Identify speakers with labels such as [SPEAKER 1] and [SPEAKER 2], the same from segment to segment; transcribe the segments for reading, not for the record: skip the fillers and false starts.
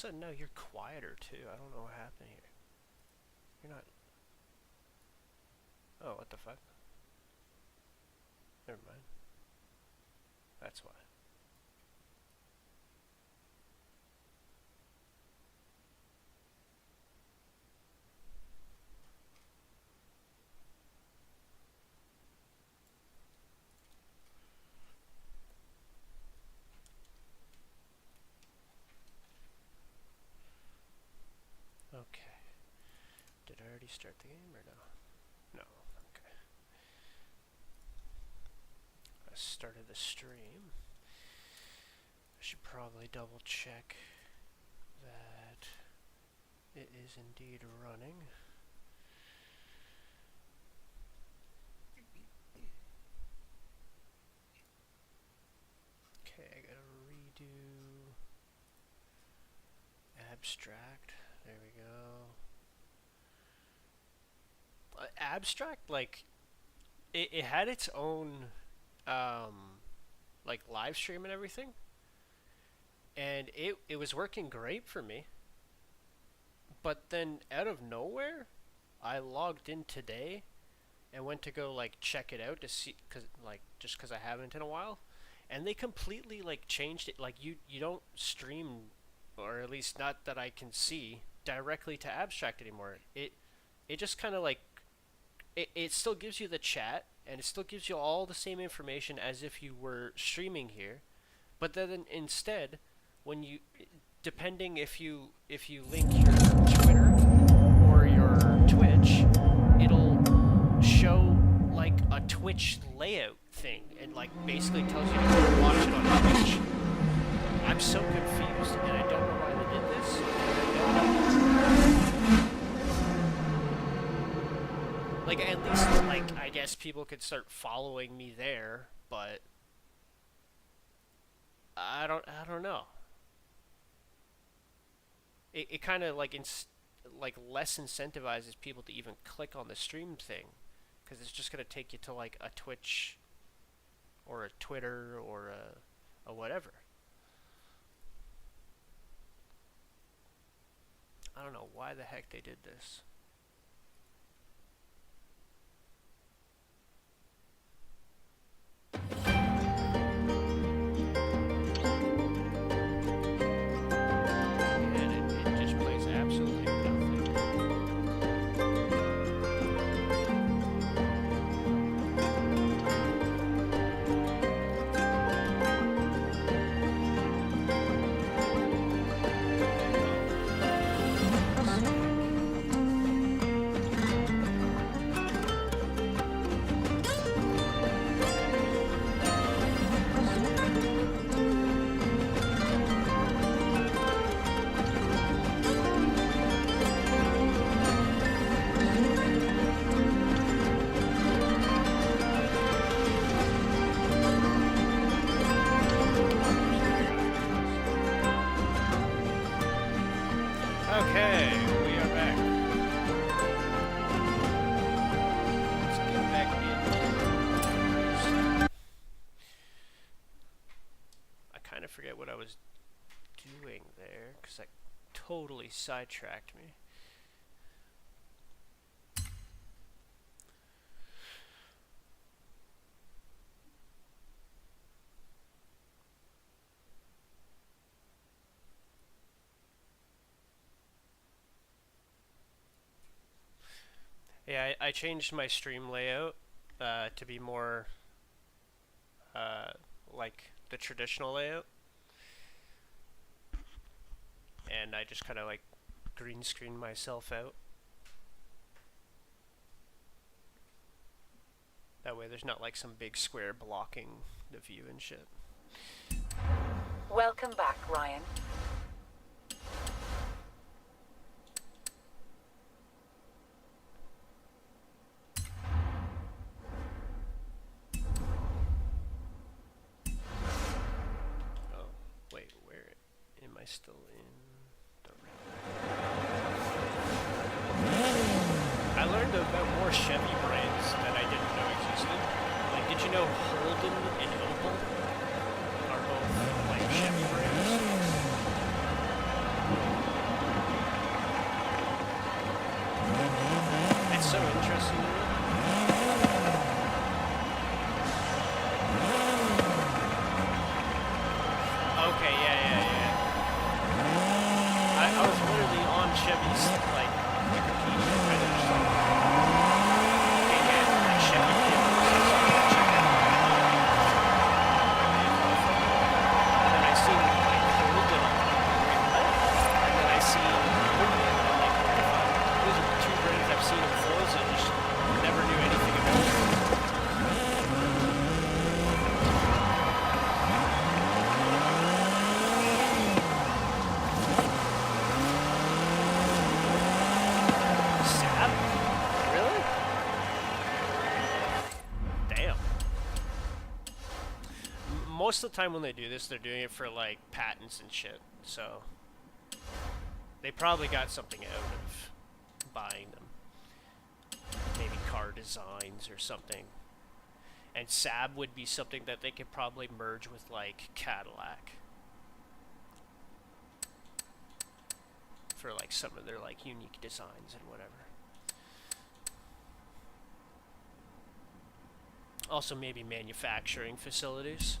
[SPEAKER 1] sudden now you're quieter too. I don't know what happened here. You're not... Oh, what the fuck? Never mind. That's why. Okay. Did I already start the game or no? No. Okay. I started the stream. I should probably double check that it is indeed running. Okay, I gotta redo abstract. There we go. Abstract, like, it had its own, like, live stream and everything. And it was working great for me. But then, out of nowhere, I logged in today and went to go, like, check it out to see, just because I haven't in a while. And they completely, like, changed it. Like, you don't stream, or at least not that I can see, directly to abstract anymore. It just kind of, like, it still gives you the chat, and it still gives you all the same information as if you were streaming here. But then instead, when you, depending if you link your Twitter or your Twitch, it'll show like a Twitch layout thing, and like basically tells you to watch it on Twitch. I'm so confused, and I don't know why they did this. Like, at least, like, I guess people could start following me there, but I don't know. It kind of like less incentivizes people to even click on the stream thing, because it's just gonna take you to like a Twitch or a Twitter or a whatever. I don't know why the heck they did this. Forget what I was doing there, because that totally sidetracked me. Yeah, I changed my stream layout to be more like the traditional layout. And I just kind of like green screen myself out. That way there's not like some big square blocking the view and shit.
[SPEAKER 2] Welcome back, Ryan.
[SPEAKER 1] Oh, wait, where am I still in? I learned about more Chevy brands that I didn't know existed. Like, did you know Holden and Opel are both, like, Chevy brands? crossing you. Okay, yeah. I was literally on Chevy's, like, Wikipedia, kind of just like, okay, yeah, like Chevy vehicles, so I'm gonna check out and then I seen, like, Holden on it, I'm like, what? And then I seen Holden, and I'm like, what the fuck? Those are the two brands I've seen in Forza, just never knew anything about them. Most of the time when they do this, they're doing it for, like, patents and shit, so they probably got something out of buying them. Maybe car designs or something. And Saab would be something that they could probably merge with, like, Cadillac. For, like, some of their, like, unique designs and whatever. Also maybe manufacturing facilities.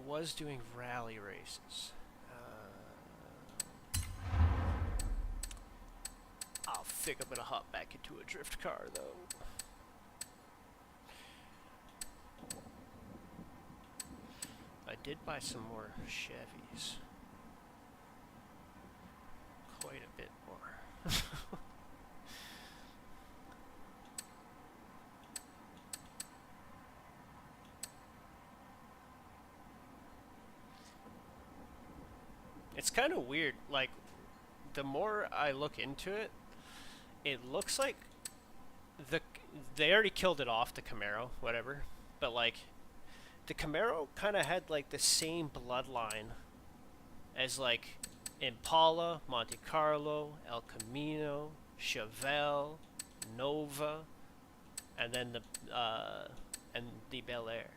[SPEAKER 1] Was doing rally races. I think I'm gonna hop back into a drift car though. I did buy some more Chevys. Quite a bit more. It's kind of weird, like, the more I look into it, it looks like they already killed it off, the Camaro, whatever, but, like, the Camaro kind of had, like, the same bloodline as, like, Impala, Monte Carlo, El Camino, Chevelle, Nova, and then the Bel Air.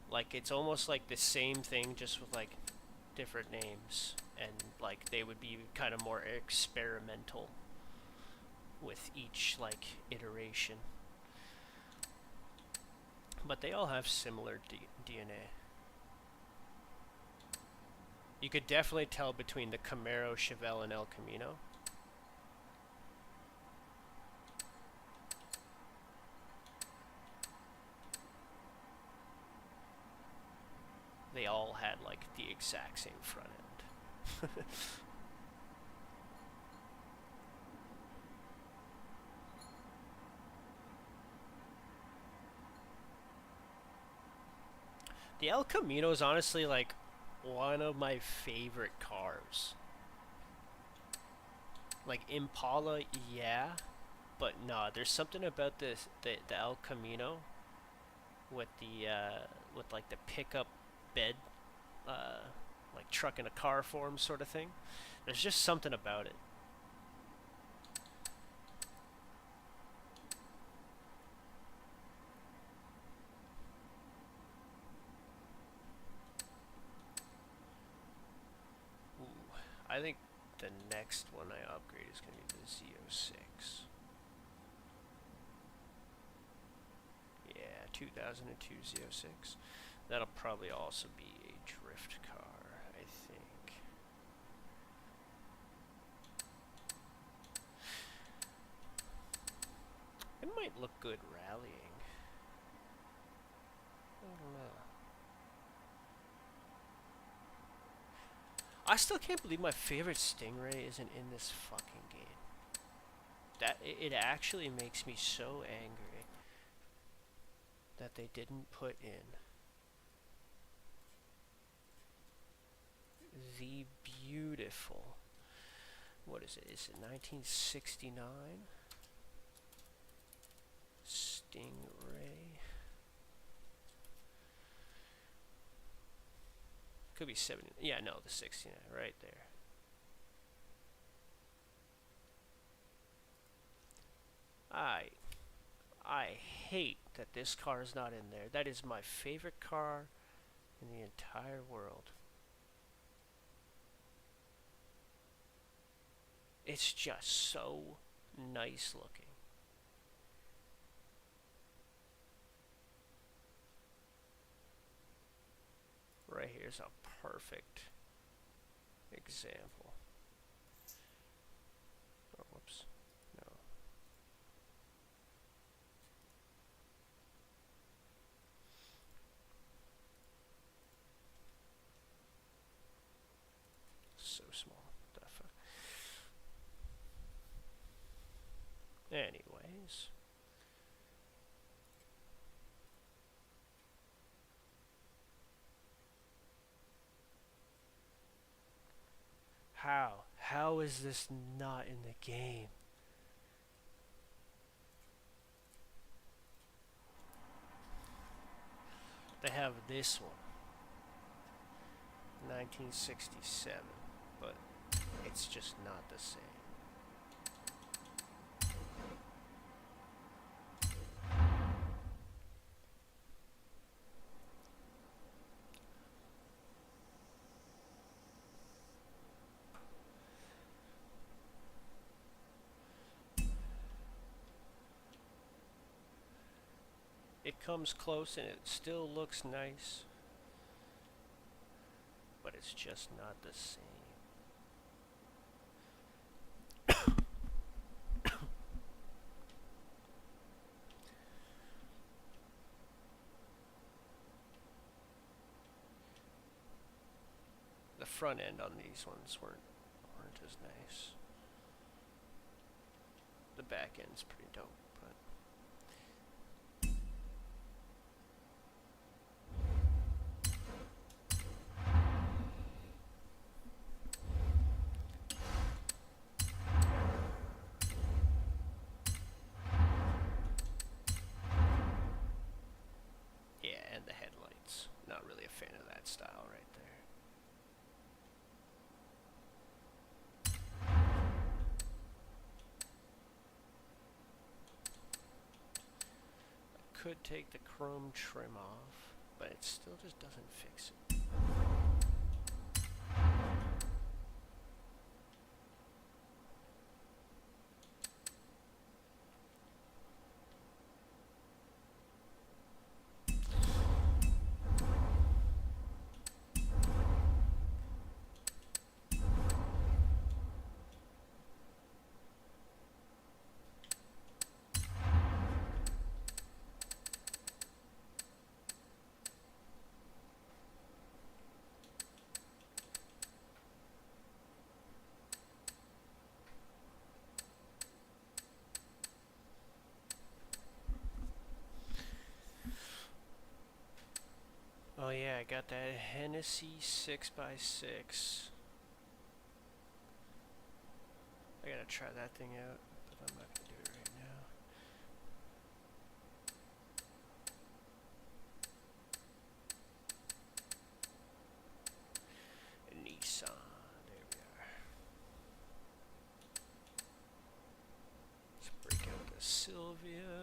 [SPEAKER 1] Like, it's almost like the same thing, just with, like, different names. And, like, they would be kind of more experimental with each, like, iteration. But they all have similar DNA. You could definitely tell between the Camaro, Chevelle, and El Camino. They all had, like, the exact same front end. The El Camino is honestly, like, one of my favorite cars. Like, Impala, yeah, but nah, there's something about the El Camino with the with, like, the pickup bed, like truck in a car form sort of thing. There's just something about it. Ooh, I think the next one I upgrade is going to be the Z06. Yeah, 2002 Z06. That'll probably also be a drift car, I think. It might look good rallying. I don't know. I still can't believe my favorite Stingray isn't in this fucking game. It actually makes me so angry that they didn't put in the beautiful, what is it? Is it 1969 Stingray? Could be 70. Yeah, no, the 69 right there. I hate that this car is not in there. That is my favorite car in the entire world. It's just so nice looking. Right here's a perfect example. Oh, whoops. No. So small. What the fuck? Anyways. How? How is this not in the game? They have this one. 1967. But it's just not the same. It comes close and it still looks nice, but it's just not the same. The front end on these ones weren't as nice. The back end's pretty dope, but yeah, and the headlights. Not really a fan of that style right there. Could take the chrome trim off, but it still just doesn't fix it. Oh yeah, I got that Hennessy 6x6. I gotta try that thing out, but I'm not gonna do it right now. Nissan, there we are. Let's break out the Sylvia.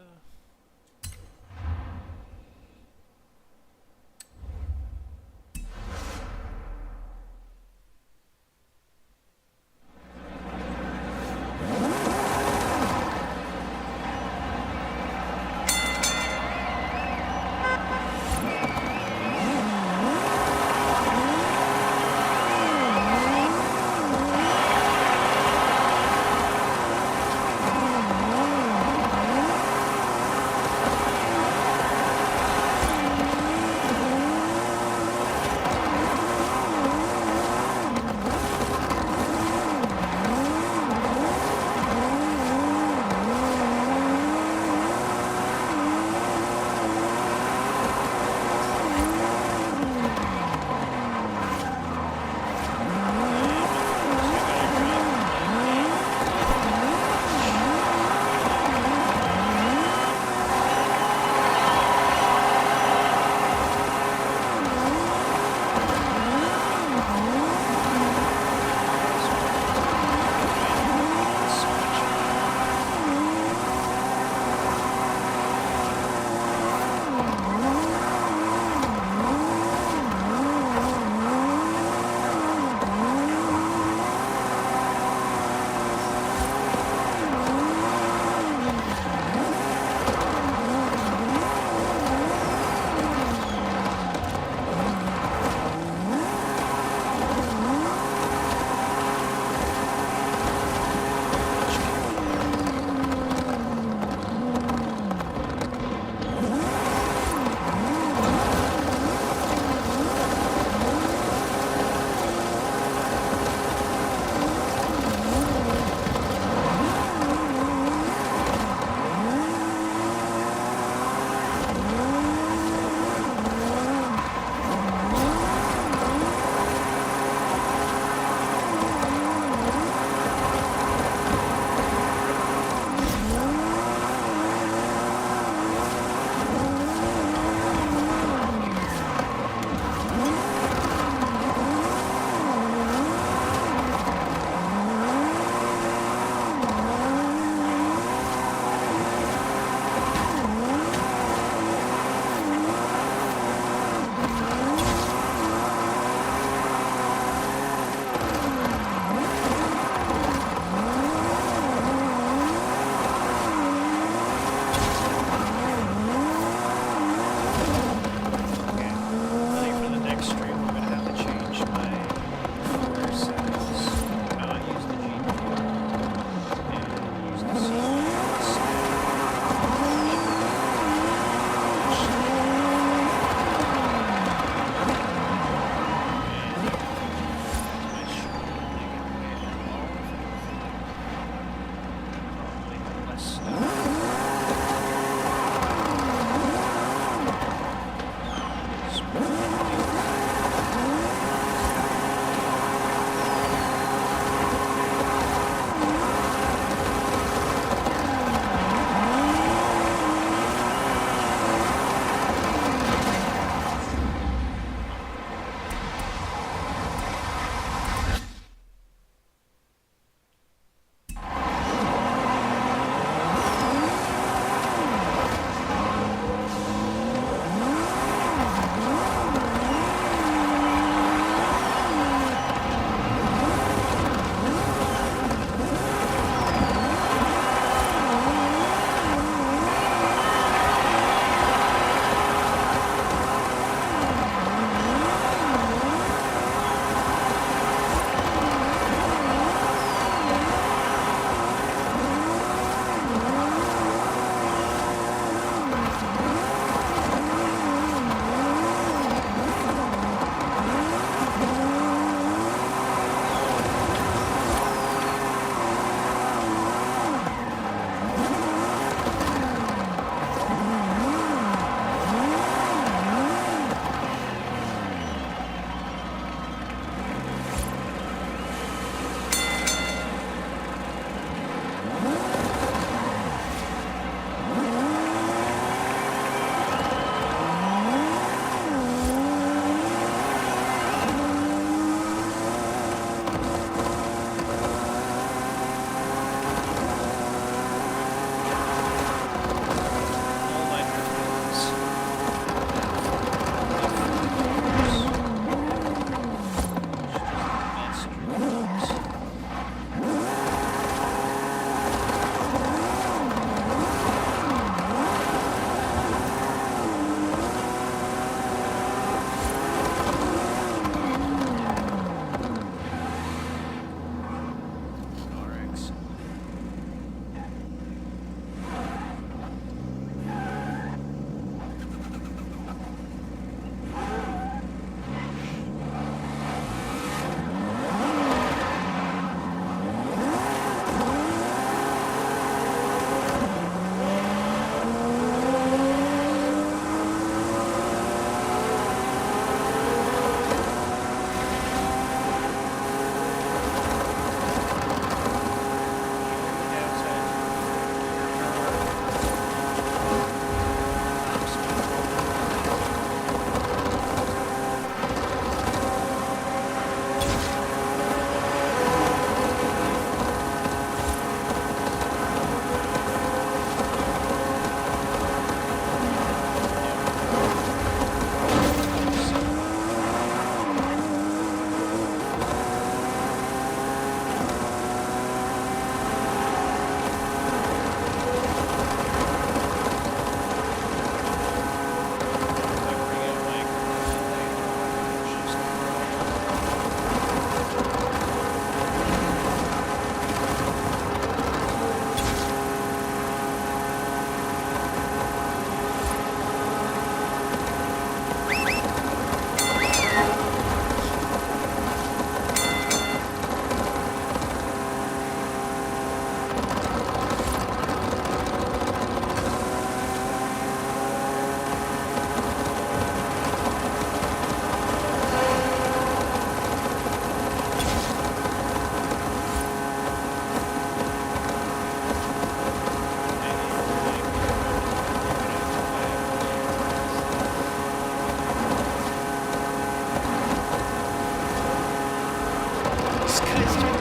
[SPEAKER 1] This guy's trying to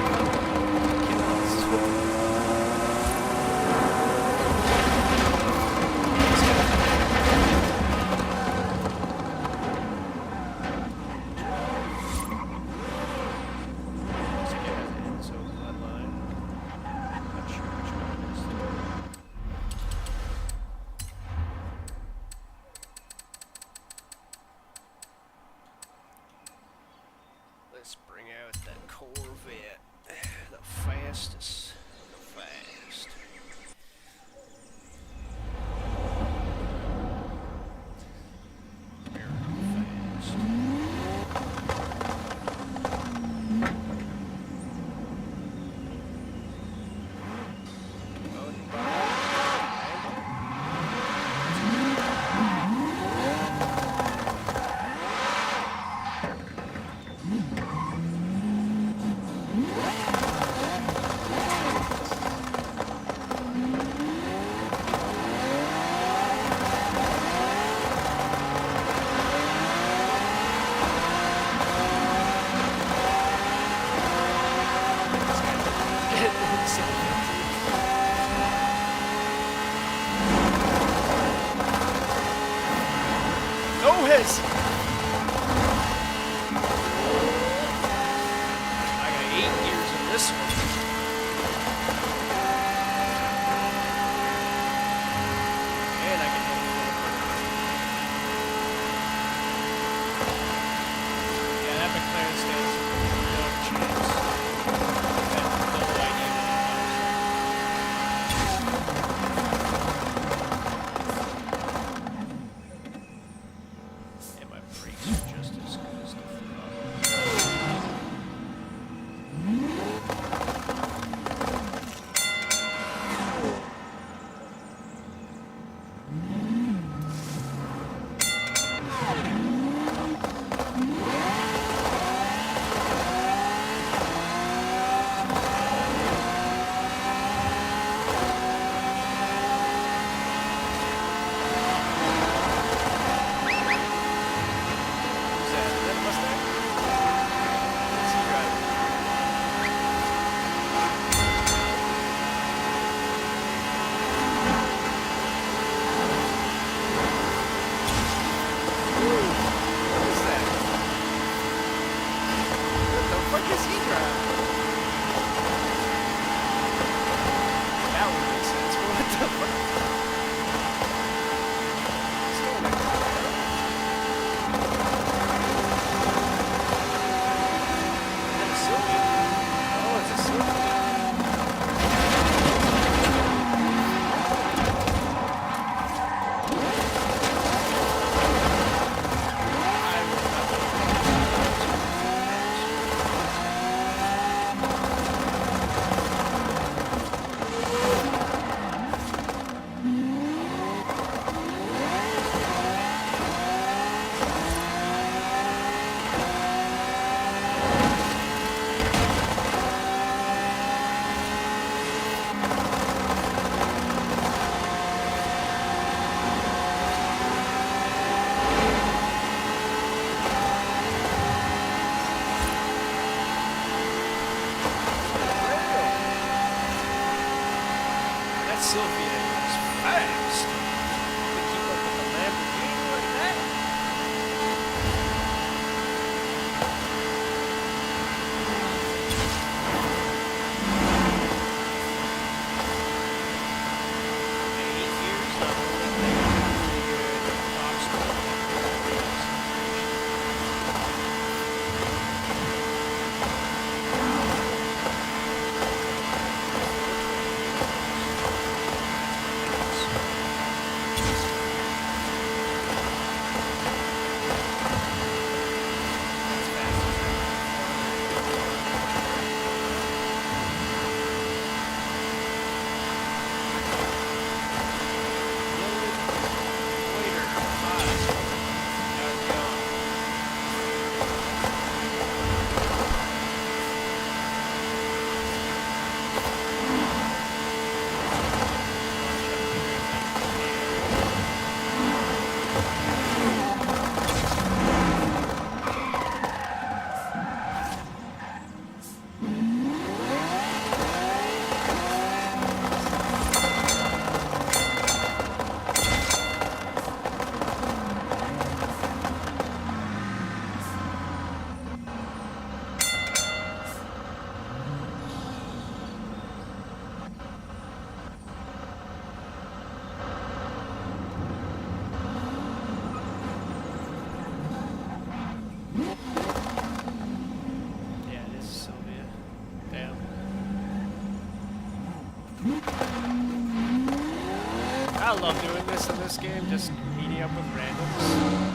[SPEAKER 1] get on. Let's bring out that Corvette, the fastest, fast. Go his! I got 8 years in this one. And I can hit it. Yeah, that McLaren stands no chance. I have no idea and my brakes are just as good as the throttle. Sylvia is fast. To keep up with the Lamborghini like that. I love doing this in this game, just meeting up with randoms.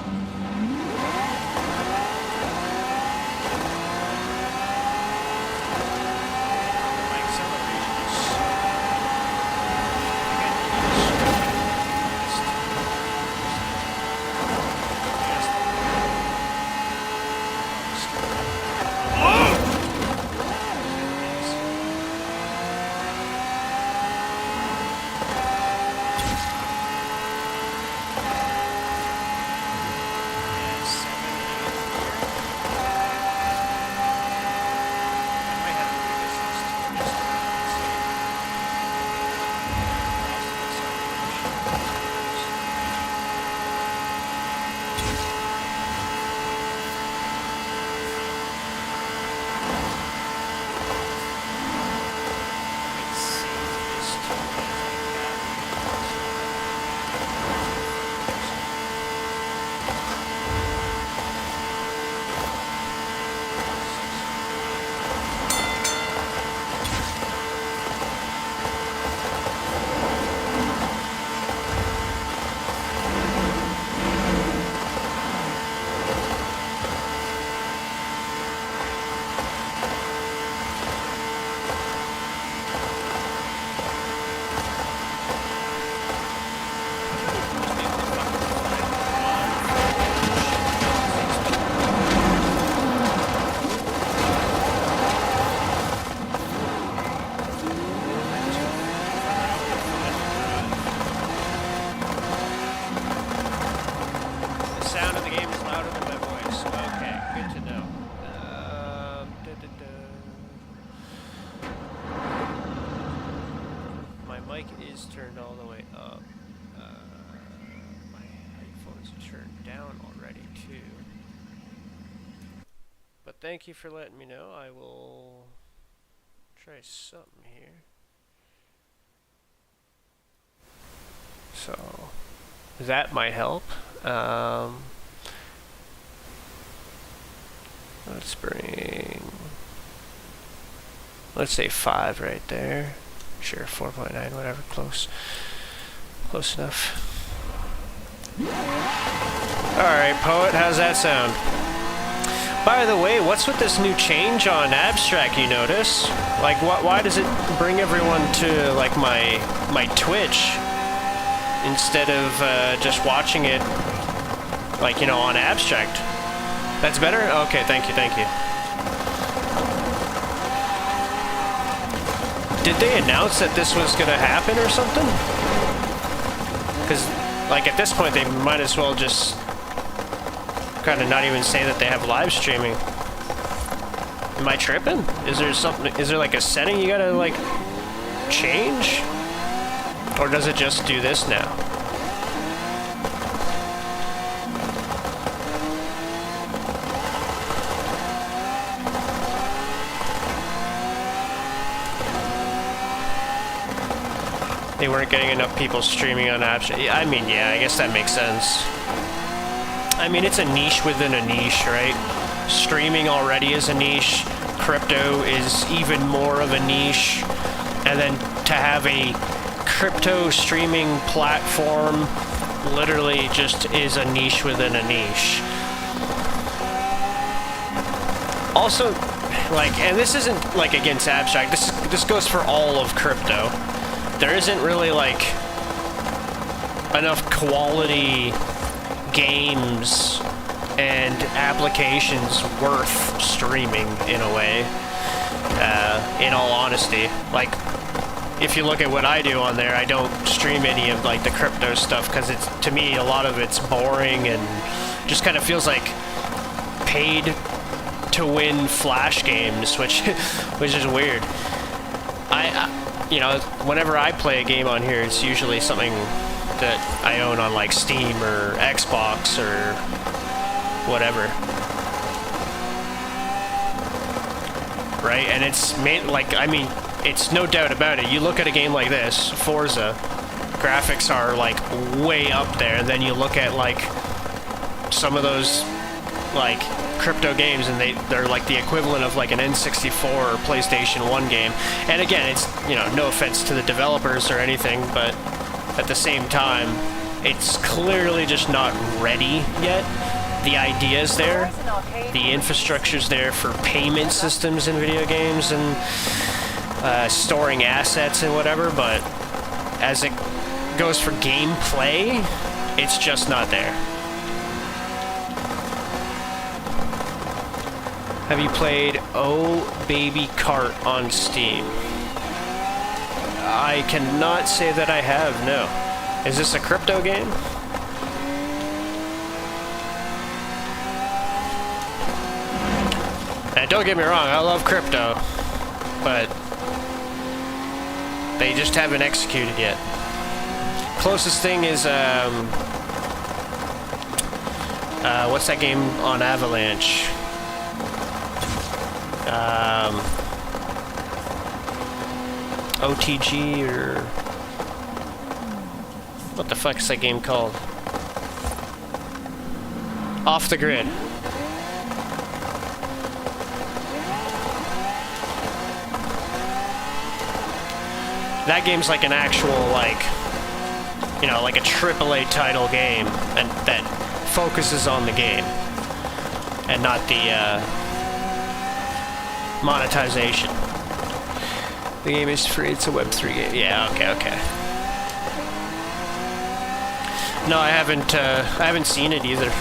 [SPEAKER 1] Turned all the way up. My headphones are turned down already too. But thank you for letting me know. I will try something here. So that might help. Let's bring, let's say 5 right there. Sure, 4.9, whatever, close enough. Alright, Poet, how's that sound? By the way, what's with this new change on Abstract, you notice? Like, why does it bring everyone to, like, my Twitch instead of just watching it, like, you know, on Abstract? That's better? Okay, thank you. Did they announce that this was gonna happen or something? Because, like, at this point, they might as well just kind of not even say that they have live streaming. Am I tripping? Is there something? Is there like a setting you gotta like change, or does it just do this now? They weren't getting enough people streaming on Abstract. I mean, yeah, I guess that makes sense. I mean, it's a niche within a niche, right? Streaming already is a niche. Crypto is even more of a niche. And then to have a crypto streaming platform literally just is a niche within a niche. Also, like, and this isn't like against Abstract, this goes for all of crypto. There isn't really like enough quality games and applications worth streaming in a way, in all honesty. Like, if you look at what I do on there, I don't stream any of like the crypto stuff because it's, to me, a lot of it's boring and just kind of feels like paid to win flash games, which is weird. You know, whenever I play a game on here, it's usually something that I own on like Steam or Xbox or whatever. Right? And it's made, like, I mean, it's no doubt about it. You look at a game like this, Forza, graphics are like way up there. And then you look at like some of those like Crypto Games, and they're like the equivalent of like an N64 or PlayStation 1 game. And again, it's, you know, no offense to the developers or anything, but at the same time, it's clearly just not ready yet. The idea's there, the infrastructure's there for payment systems in video games and storing assets and whatever, but as it goes for gameplay, it's just not there. Have you played Oh Baby Cart on Steam? I cannot say that I have, no. Is this a crypto game? And don't get me wrong, I love crypto, but they just haven't executed yet. Closest thing is, what's that game on Avalanche? OTG, or what the fuck is that game called? Off the Grid. That game's like an actual, like, you know, like a AAA title game, and that focuses on the game and not the monetization. The game is free. It's a Web3 game. Yeah. Okay. No, I haven't seen it either.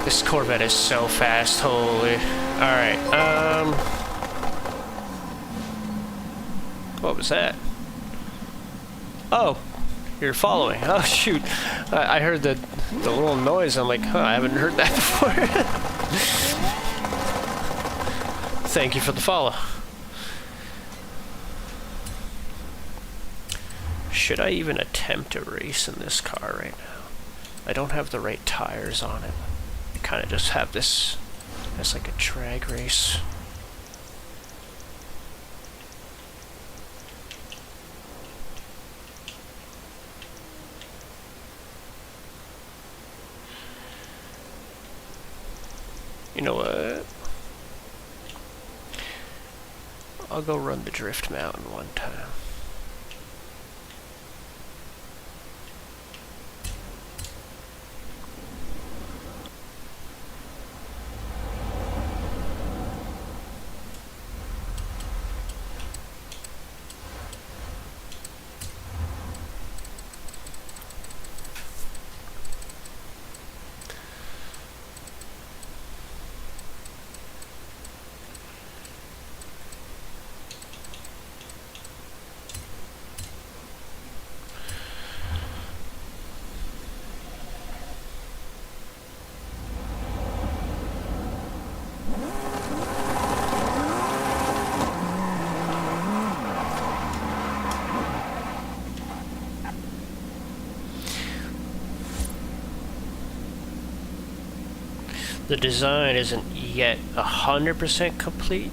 [SPEAKER 1] This Corvette is so fast, holy. Alright, what was that? Oh, you're following. Oh, shoot. I heard the little noise. I'm like, huh, I haven't heard that before. Thank you for the follow. Should I even attempt a race in this car right now? I don't have the right tires on it. Kind of just have this as like a drag race. You know what? I'll go run the Drift Mountain one time. The design isn't yet 100% complete,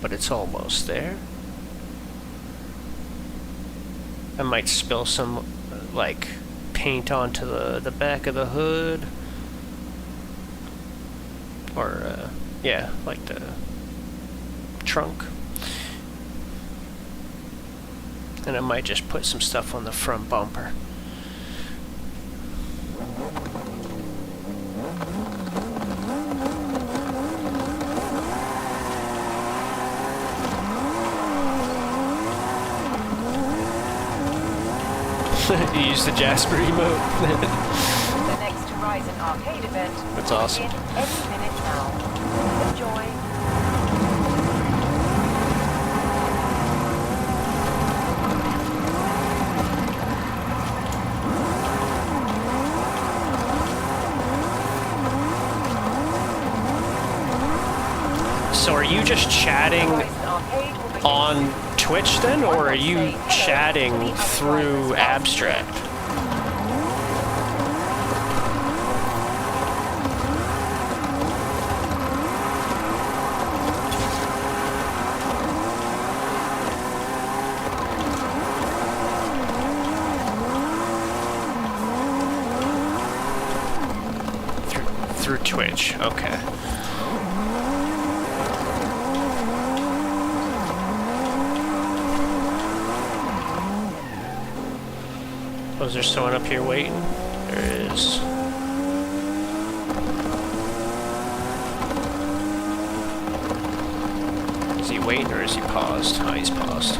[SPEAKER 1] but it's almost there. I might spill some like paint onto the back of the hood, or yeah, like the trunk, and I might just put some stuff on the front bumper. You use the Jasper emote.
[SPEAKER 2] The next Horizon Arcade event.
[SPEAKER 1] That's awesome.
[SPEAKER 2] Any minute now. Enjoy.
[SPEAKER 1] So are you just chatting on Twitch then, or are you chatting through Abstract? switch. Okay. Oh, is there someone up here waiting? There is. Is he waiting or is he paused? Oh, he's paused.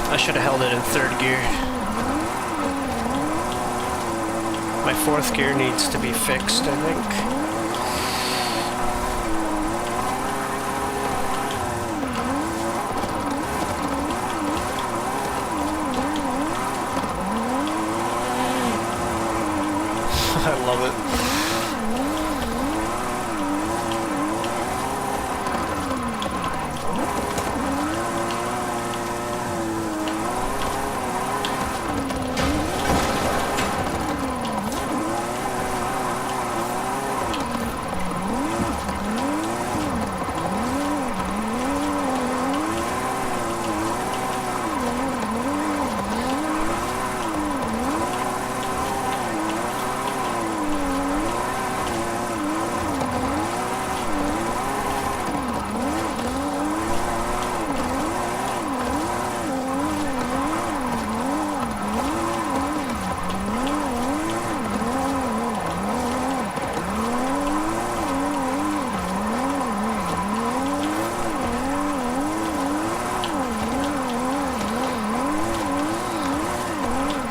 [SPEAKER 1] I should have held it in third gear. My fourth gear needs to be fixed, I think. I love it.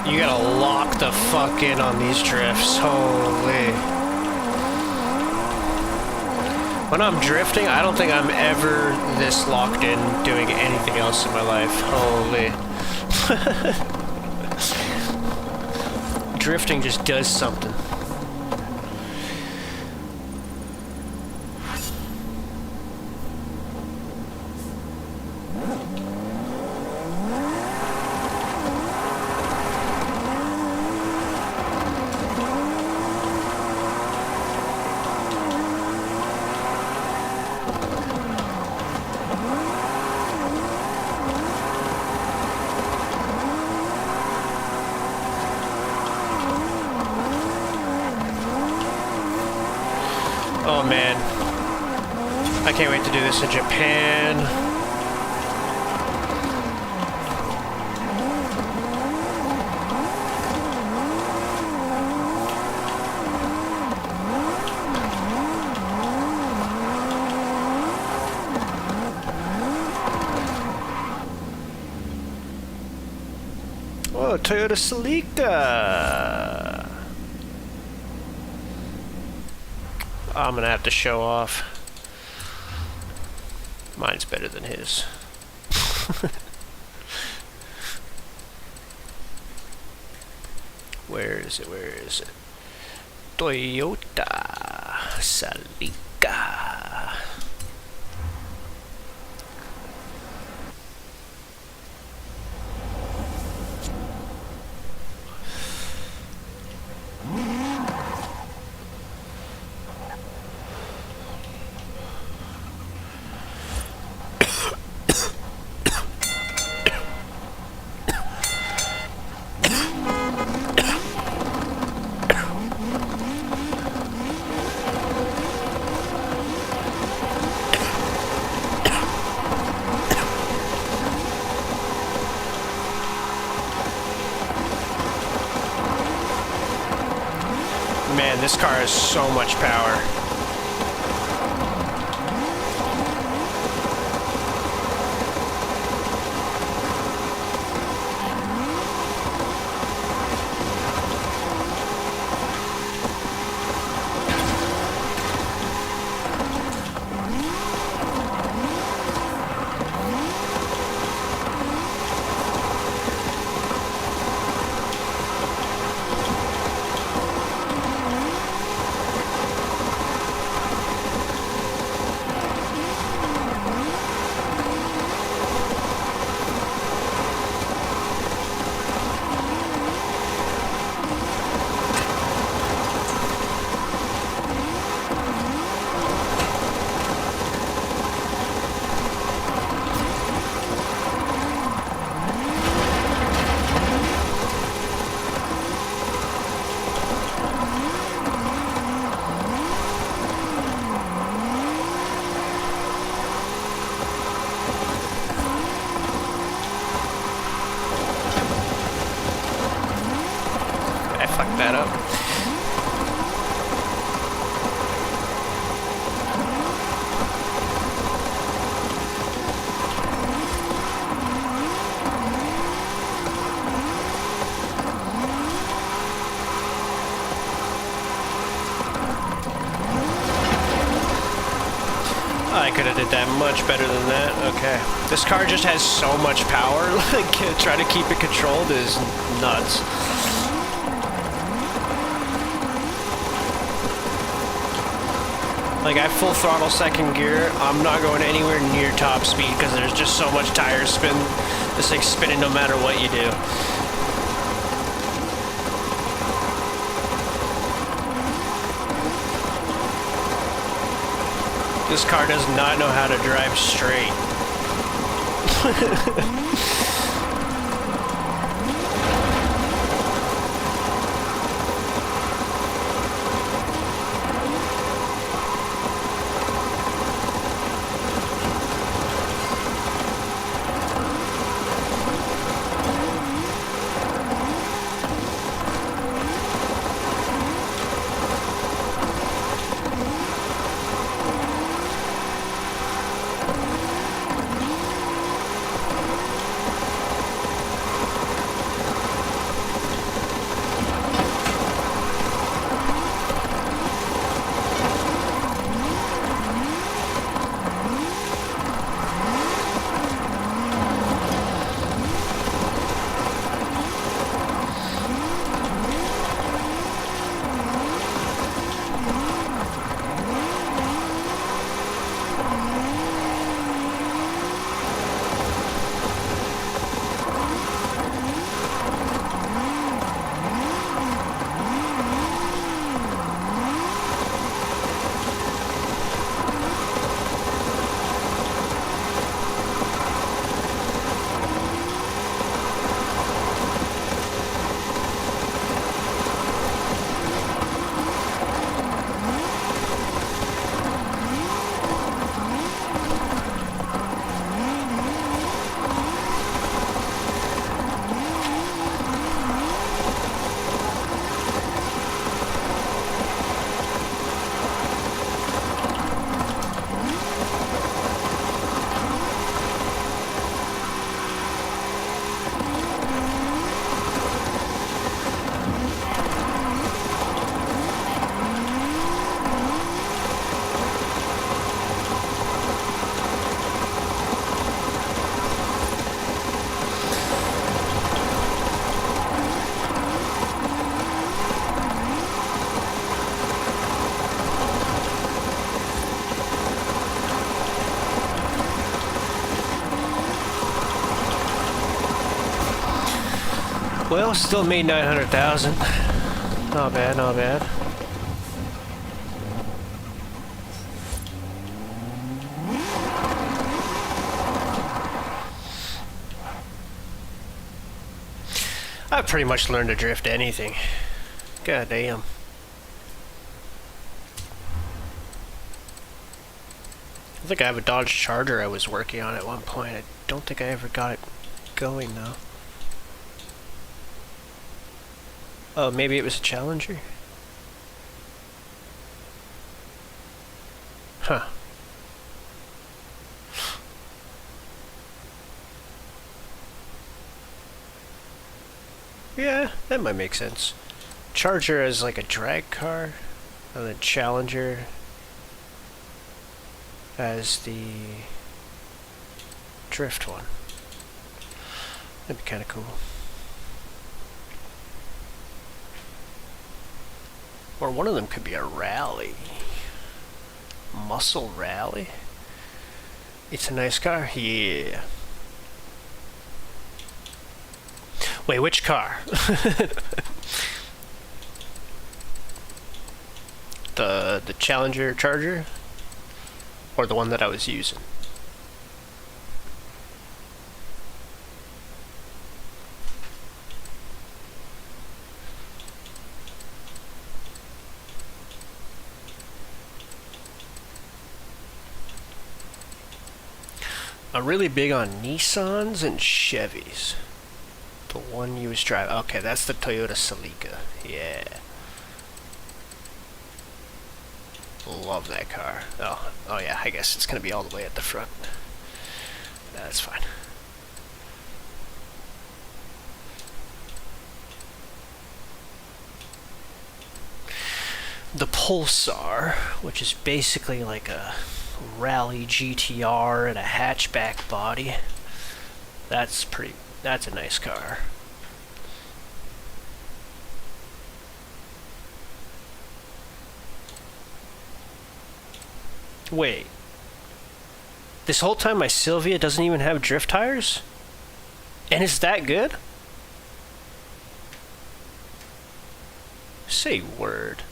[SPEAKER 1] You gotta lock the fuck in on these drifts, holy. When I'm drifting, I don't think I'm ever this locked in doing anything else in my life, holy. Drifting just does something. Oh man, I can't wait to do this in Japan. Oh, Toyota Celica. I'm gonna have to show off. Mine's better than his. Where is it? Where is it? Toyota Celica. Man, this car has so much power. Fuck that up. I could have did that much better than that. Okay. This car just has so much power. Like, trying to keep it controlled is nuts. Like, I have full throttle second gear. I'm not going anywhere near top speed because there's just so much tire spin. This thing's spinning no matter what you do. This car does not know how to drive straight. Well, still made 900,000. Not bad, not bad. I've pretty much learned to drift anything. God damn. I think I have a Dodge Charger I was working on at one point. I don't think I ever got it going though. Oh, maybe it was a Challenger? Huh. Yeah, that might make sense. Charger as like a drag car, and then Challenger as the drift one. That'd be kind of cool. Or one of them could be a rally. Muscle rally. It's a nice car. Yeah. Wait, which car? the Challenger Charger? Or the one that I was using? I'm really big on Nissans and Chevys. The one you was driving. Okay, that's the Toyota Celica. Yeah. Love that car. Oh yeah, I guess it's gonna be all the way at the front. That's fine. The Pulsar, which is basically like a rally GTR and a hatchback body. That's a nice car. Wait. This whole time my Silvia doesn't even have drift tires? And it's that good? Say word.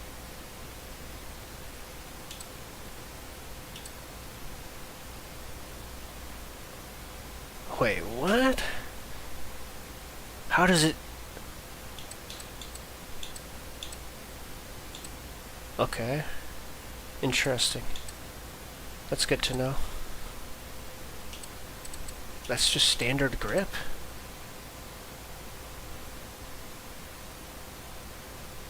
[SPEAKER 1] Wait, what? How does it... Okay. Interesting. That's good to know. That's just standard grip.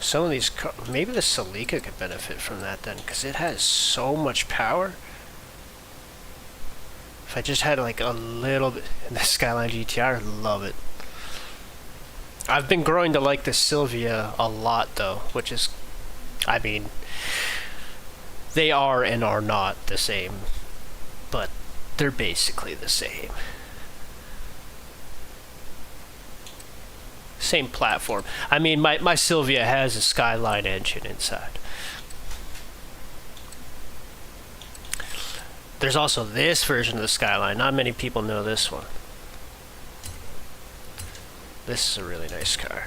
[SPEAKER 1] Some of these... Maybe the Celica could benefit from that then, because it has so much power. If I just had like a little bit... And the Skyline GTR, love it. I've been growing to like the Silvia a lot though, which is... I mean... They are and are not the same, but they're basically the same. Same platform. I mean, my Silvia has a Skyline engine inside. There's also this version of the Skyline. Not many people know this one. This is a really nice car.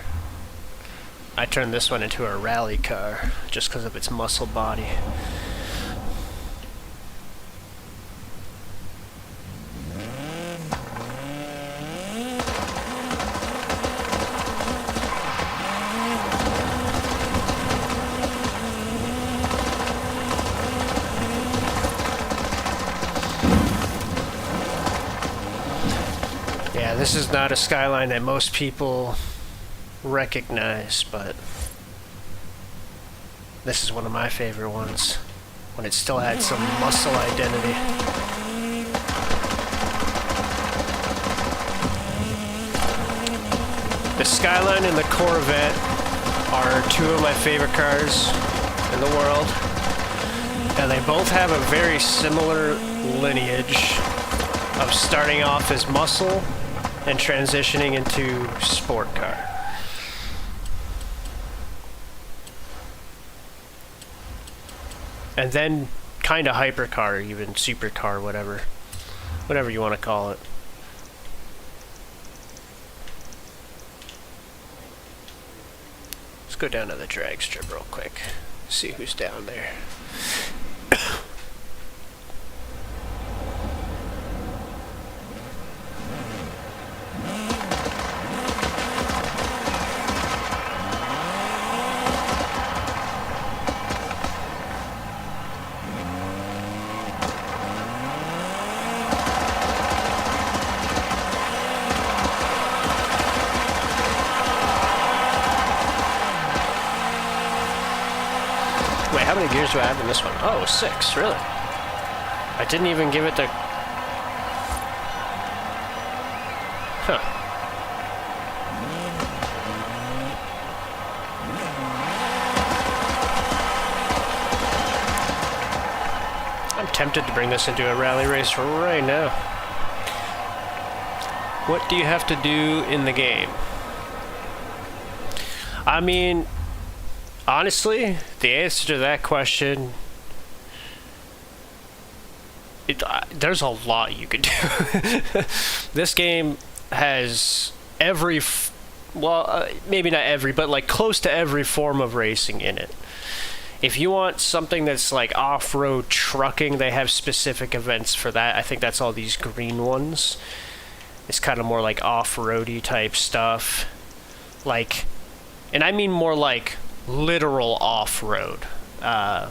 [SPEAKER 1] I turned this one into a rally car just because of its muscle body. This is not a Skyline that most people recognize, but this is one of my favorite ones, when it still had some muscle identity. The Skyline and the Corvette are two of my favorite cars in the world, and they both have a very similar lineage of starting off as muscle and transitioning into sport car. And then kind of hypercar, even supercar, whatever you want to call it. go down to the drag strip real quick. See who's down there. Wait, how many gears do I have in this one? Oh, 6, really? I didn't even give it the... Huh. I'm tempted to bring this into a rally race right now. What do you have to do in the game? I mean... Honestly, the answer to that question, there's a lot you could do. This game has every, maybe not every, but like close to every form of racing in it. If you want something that's like off-road trucking, they have specific events for that. I think that's all these green ones. It's kind of more like off-roady type stuff. Like, and I mean more like literal off-road, and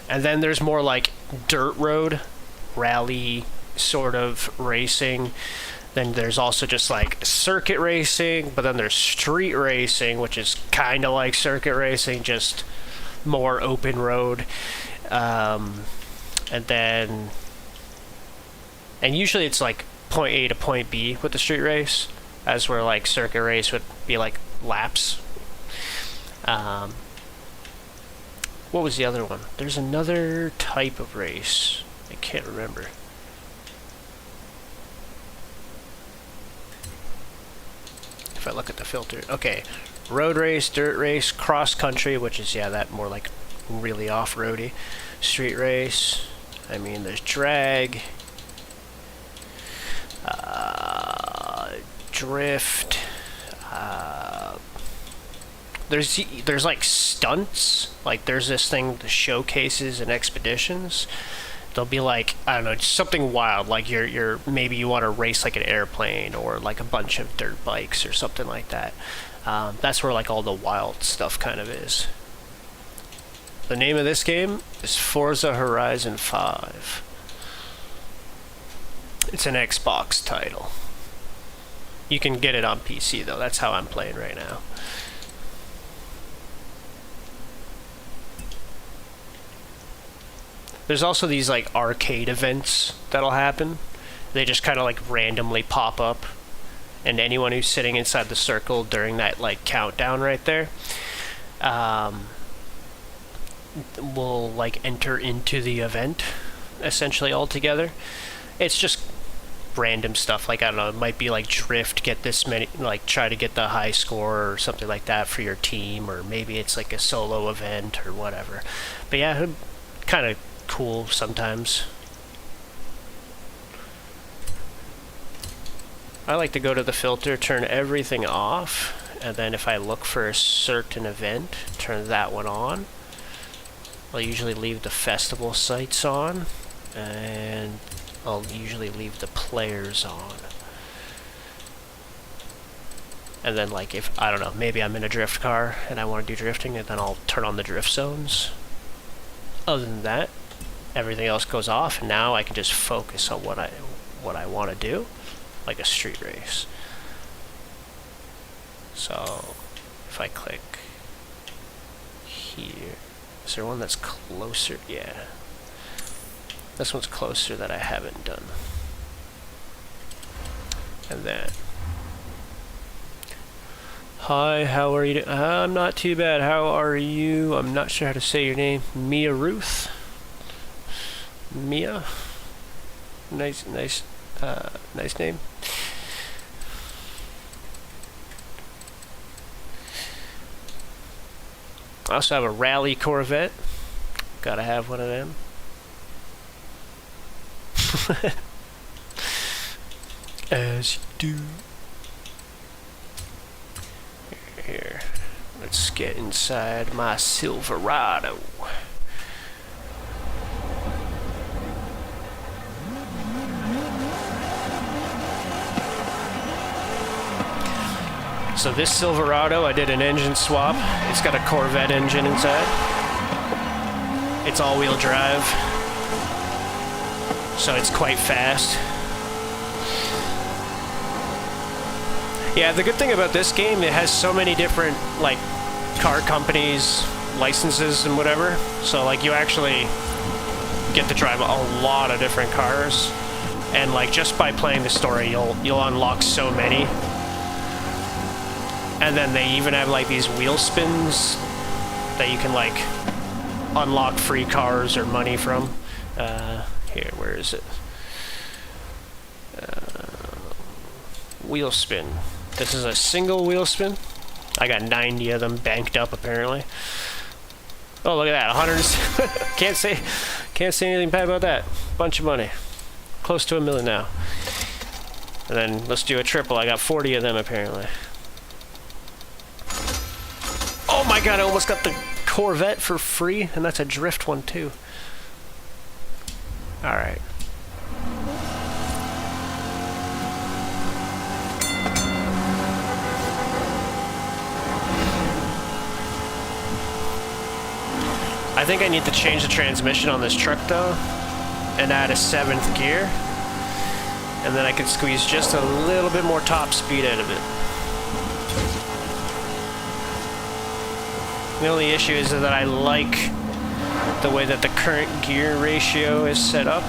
[SPEAKER 1] then there's more like dirt road rally sort of racing. Then there's also just like circuit racing, but then there's street racing, which is kind of like circuit racing, just more open road. And usually it's like point A to point B with the street race, as where like circuit race would be like laps. What was the other one? There's another type of race. I can't remember. If I look at the filter. Okay. Road race, dirt race, cross country, which is, yeah, that more like really off-roady. Street race. I mean, there's drag. Drift. There's like stunts, like there's this thing, the showcases and expeditions. They'll be like, I don't know, just something wild, like you're maybe you want to race like an airplane or like a bunch of dirt bikes or something like that. That's where like all the wild stuff kind of is. The name of this game is Forza Horizon 5. It's an Xbox title. You can get it on PC though, that's how I'm playing right now. There's also these like arcade events that'll happen. They just kind of like randomly pop up, and anyone who's sitting inside the circle during that like countdown right there will like enter into the event essentially altogether. It's just random stuff, like I don't know, it might be like drift, get this many, like try to get the high score or something like that for your team, or maybe it's like a solo event or whatever. But yeah, kind of cool sometimes. I like to go to the filter, turn everything off, and then if I look for a certain event, turn that one on. I'll usually leave the festival sites on, and I'll usually leave the players on. And then like if, I don't know, maybe I'm in a drift car and I want to do drifting, and then I'll turn on the drift zones. Other than that, everything else goes off, and now I can just focus on what I want to do, like a street race. So if I click here, is there one that's closer? Yeah, this one's closer that I haven't done. And then, hi, how are you? I'm not too bad. How are you? I'm not sure how to say your name. Mia Ruth. Mia. Nice name. I also have a rally Corvette. Gotta have one of them. As you do. Here. Let's get inside my Silverado. So this Silverado, I did an engine swap. It's got a Corvette engine inside. It's all-wheel drive, so it's quite fast. Yeah, the good thing about this game, it has so many different, like, car companies, licenses, and whatever. So, like, you actually get to drive a lot of different cars. And, like, just by playing the story, you'll unlock so many. And then they even have, like, these wheel spins that you can, like, unlock free cars or money from. Here, where is it? Wheel spin. This is a single wheel spin. I got 90 of them banked up apparently. Oh, look at that, 100. can't say anything bad about that. Bunch of money. Close to $1 million now. And then let's do a triple. I got 40 of them apparently. Oh my god, I almost got the Corvette for free, and that's a drift one too. Alright. I think I need to change the transmission on this truck though, and add a 7th gear, and then I can squeeze just a little bit more top speed out of it. The only issue is that I like the way that the current gear ratio is set up.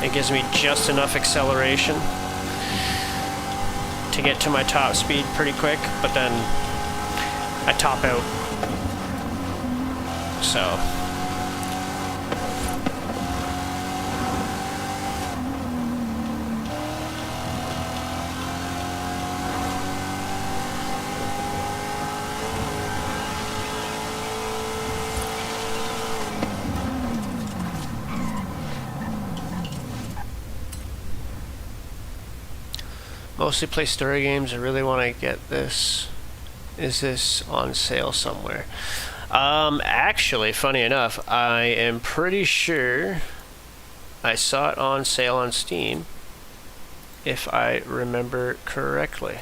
[SPEAKER 1] It gives me just enough acceleration to get to my top speed pretty quick, but then I top out. So mostly play story games. I really want to get this. Is this on sale somewhere? Actually, funny enough, I am pretty sure I saw it on sale on Steam, if I remember correctly.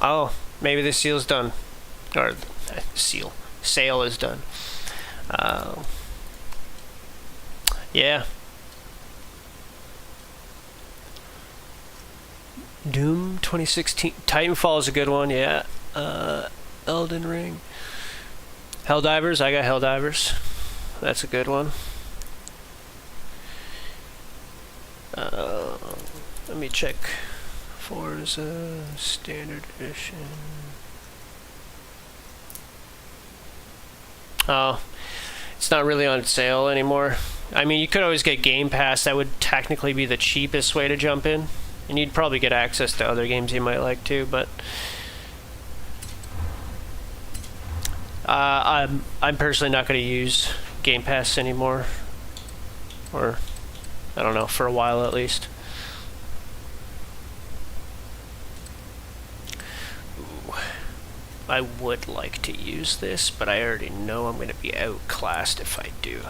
[SPEAKER 1] Oh, maybe the seal's done. Or, sale is done. Yeah. Doom 2016. Titanfall is a good one, yeah. Elden Ring. Helldivers, I got Helldivers. That's a good one. Let me check. Forza Standard Edition. Oh, it's not really on sale anymore. I mean, you could always get Game Pass. That would technically be the cheapest way to jump in. And you'd probably get access to other games you might like too, but I'm personally not going to use Game Pass anymore, or I don't know, for a while at least. Ooh, I would like to use this, but I already know I'm going to be outclassed if I do.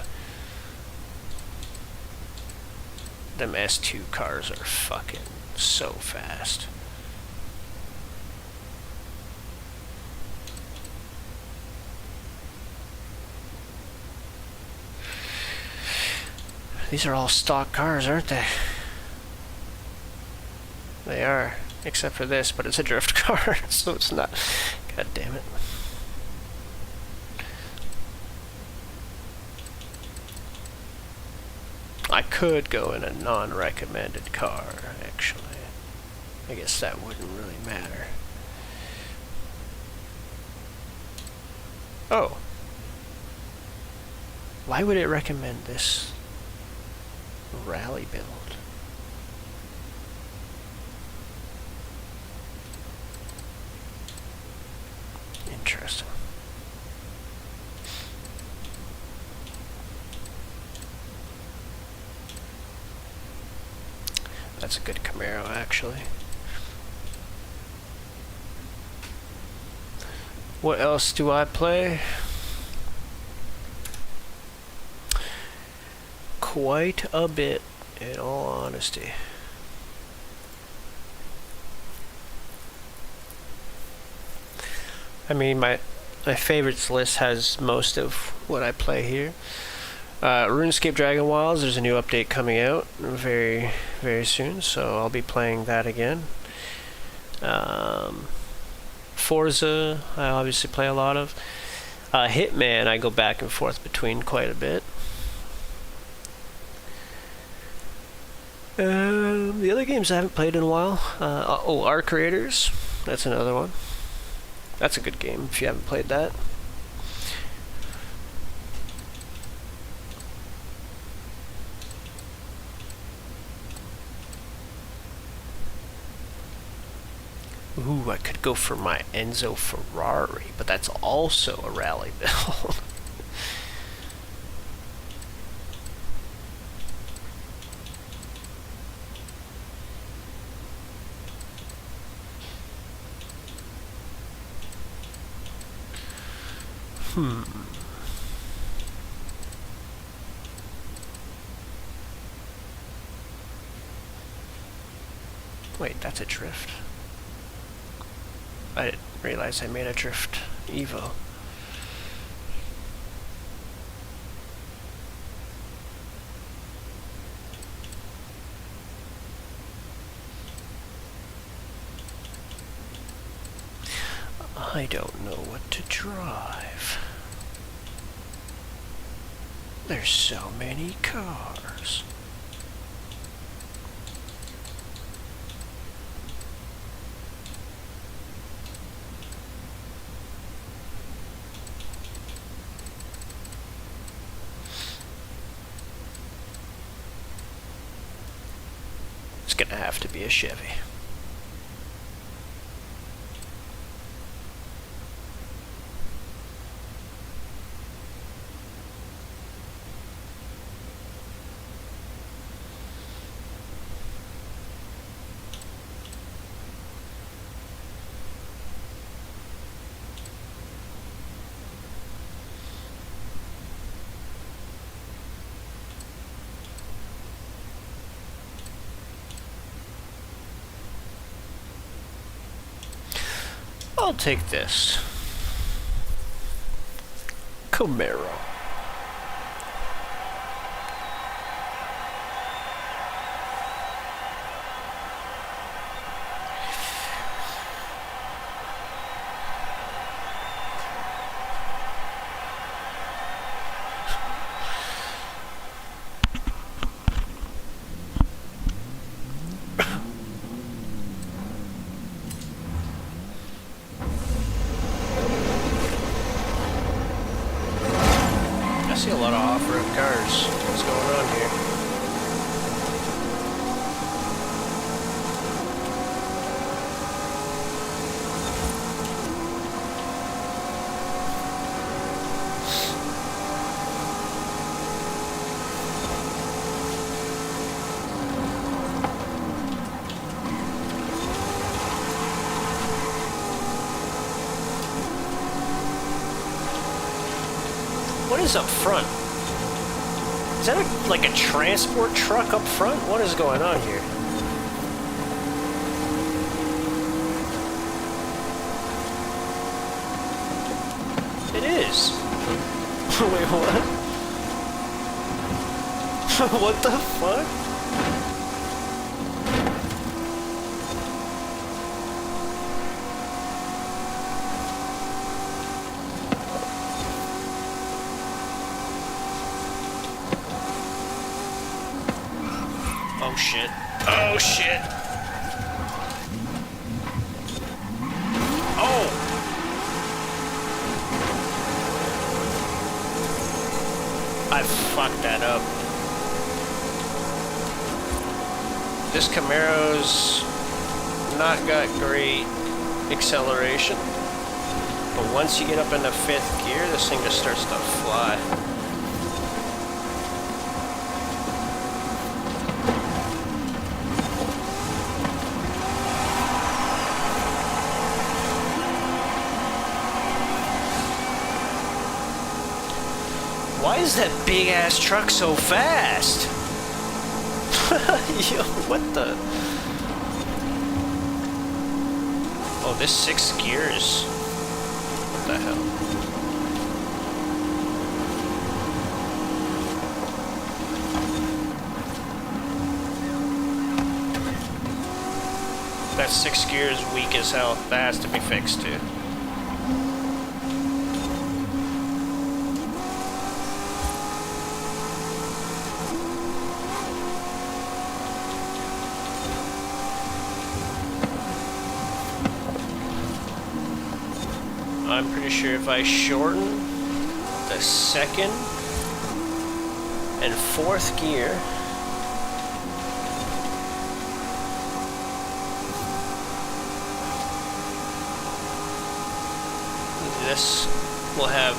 [SPEAKER 1] Them S2 cars are fucking so fast. These are all stock cars, aren't they? They are, except for this, but it's a drift car, so it's not. God damn it. I could go in a non-recommended car, actually. I guess that wouldn't really matter. Oh. Why would it recommend this rally build? Interesting. That's a good Camaro, actually. What else do I play? Quite a bit, in all honesty. I mean, my favorites list has most of what I play here. RuneScape Dragon Wilds, there's a new update coming out very, very soon, so I'll be playing that again. Forza, I obviously play a lot of. Hitman, I go back and forth between quite a bit. The other games I haven't played in a while. Our Creators, that's another one. That's a good game if you haven't played that. Ooh, I could go for my Enzo Ferrari, but that's also a rally build. Wait, that's a drift. I didn't realize I made a drift Evo. I don't know what to drive. There's so many cars. It's gonna have to be a Chevy. I'll take this. Camaro. I see a lot of off-road cars. What's going on here? What is up front? Is that like a transport truck up front? What is going on here? It is. Wait, what? What the fuck? Oh shit. Oh shit. Oh! I fucked that up. This Camaro's not got great acceleration, but once you get up into 5th gear, this thing just starts to fly. Why is that big ass truck so fast? Yo, what the? Oh, this 6 gears. What the hell? That 6 gears weak as hell. That has to be fixed too. I'm pretty sure if I shorten the 2nd and 4th gear, this will have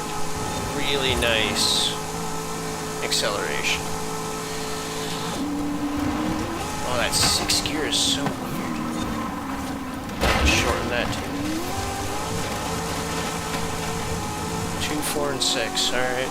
[SPEAKER 1] really nice acceleration. Oh, that 6 gear is so weird. Shorten that too. 2, 4, and 6. All right.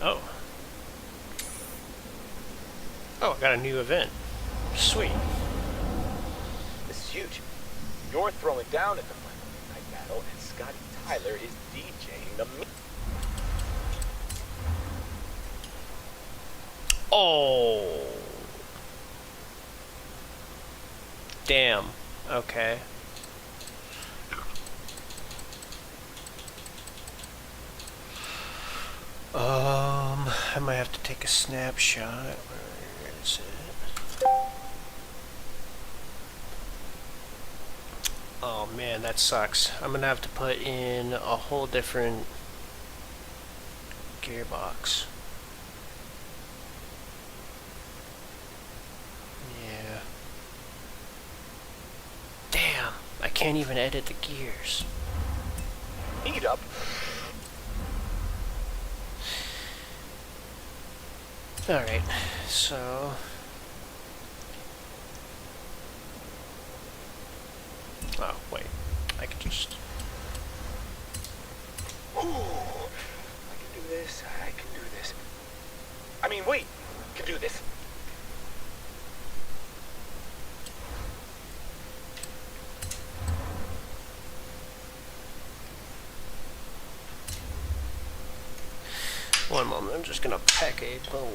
[SPEAKER 1] Oh. Oh, I got a new event. Sweet.
[SPEAKER 3] This is huge. You're throwing down at the final midnight battle, and Scotty Tyler is DJing the
[SPEAKER 1] Oh. Damn. Okay. I might have to take a snapshot. Where is it? Oh man, that sucks. I'm gonna have to put in a whole different gearbox. Yeah. Damn, I can't even edit the gears.
[SPEAKER 3] heat up.
[SPEAKER 1] Alright, so... Oh, wait. I can just...
[SPEAKER 3] Ooh, I can do this. I can do this. I mean, wait. I can do this.
[SPEAKER 1] One moment, I'm just gonna pack a bowl.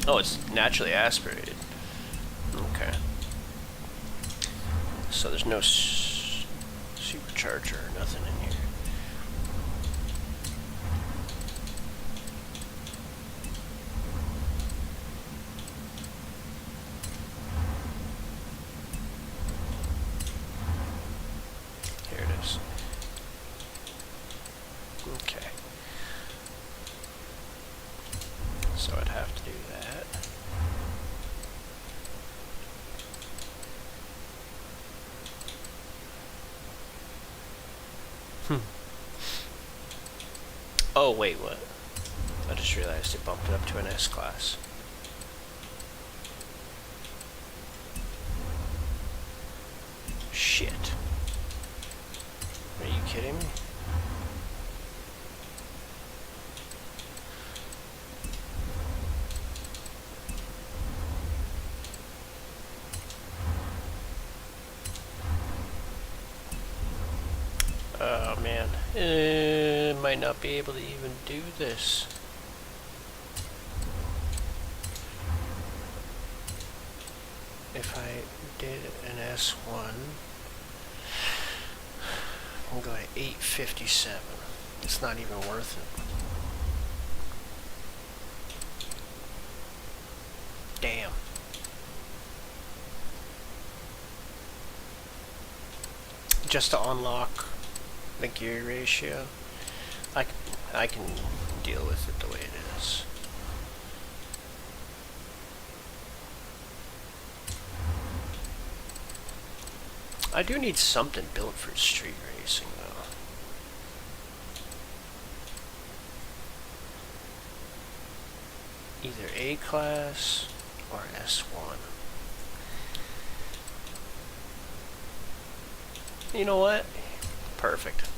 [SPEAKER 1] Oh, it's naturally aspirated. Okay. So there's no supercharger or nothing in here. Here it is. Okay. So I'd have to do that. Oh, wait, what? I just realized it bumped it up to an S class. Shit. Are you kidding me? Oh man, might not be able to even do this. If I did an S1, I'm going to 857. It's not even worth it. Damn. Just to unlock the gear ratio, I can deal with it the way it is. I do need something built for street racing though. Either A class or S1. You know what? Perfect.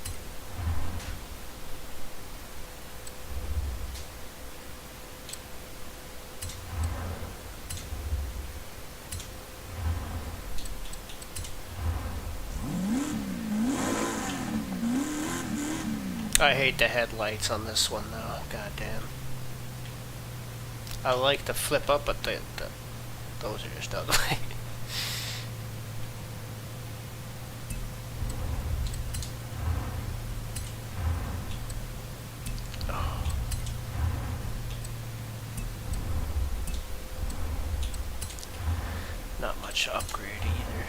[SPEAKER 1] I hate the headlights on this one though, goddamn. I like the flip up, but those are just ugly. Not much upgrade either.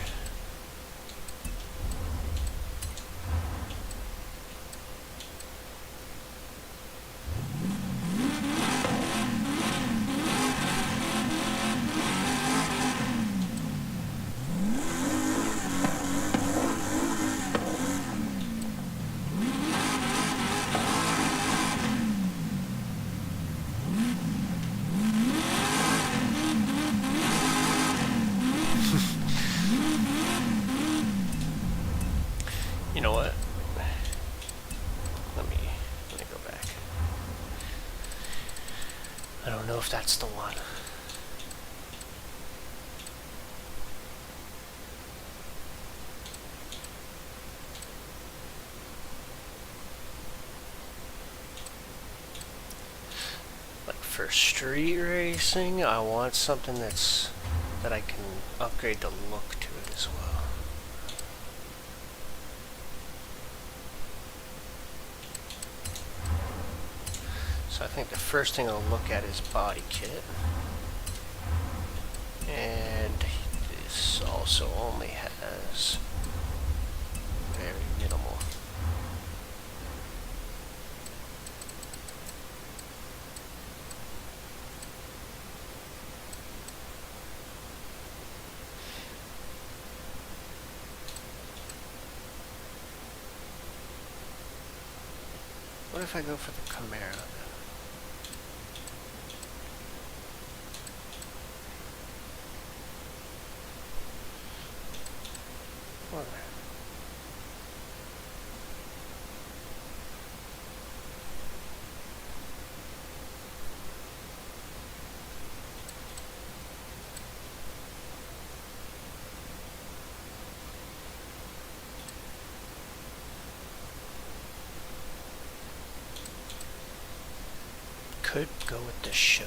[SPEAKER 1] You know what? Let me go back. I don't know if that's the one. Like for street racing, I want something that I can upgrade the look to it as well. So I think the first thing I'll look at is body kit. And this also only has very minimal. What if I go for the Camaro then? What? Could go with the Chevelle.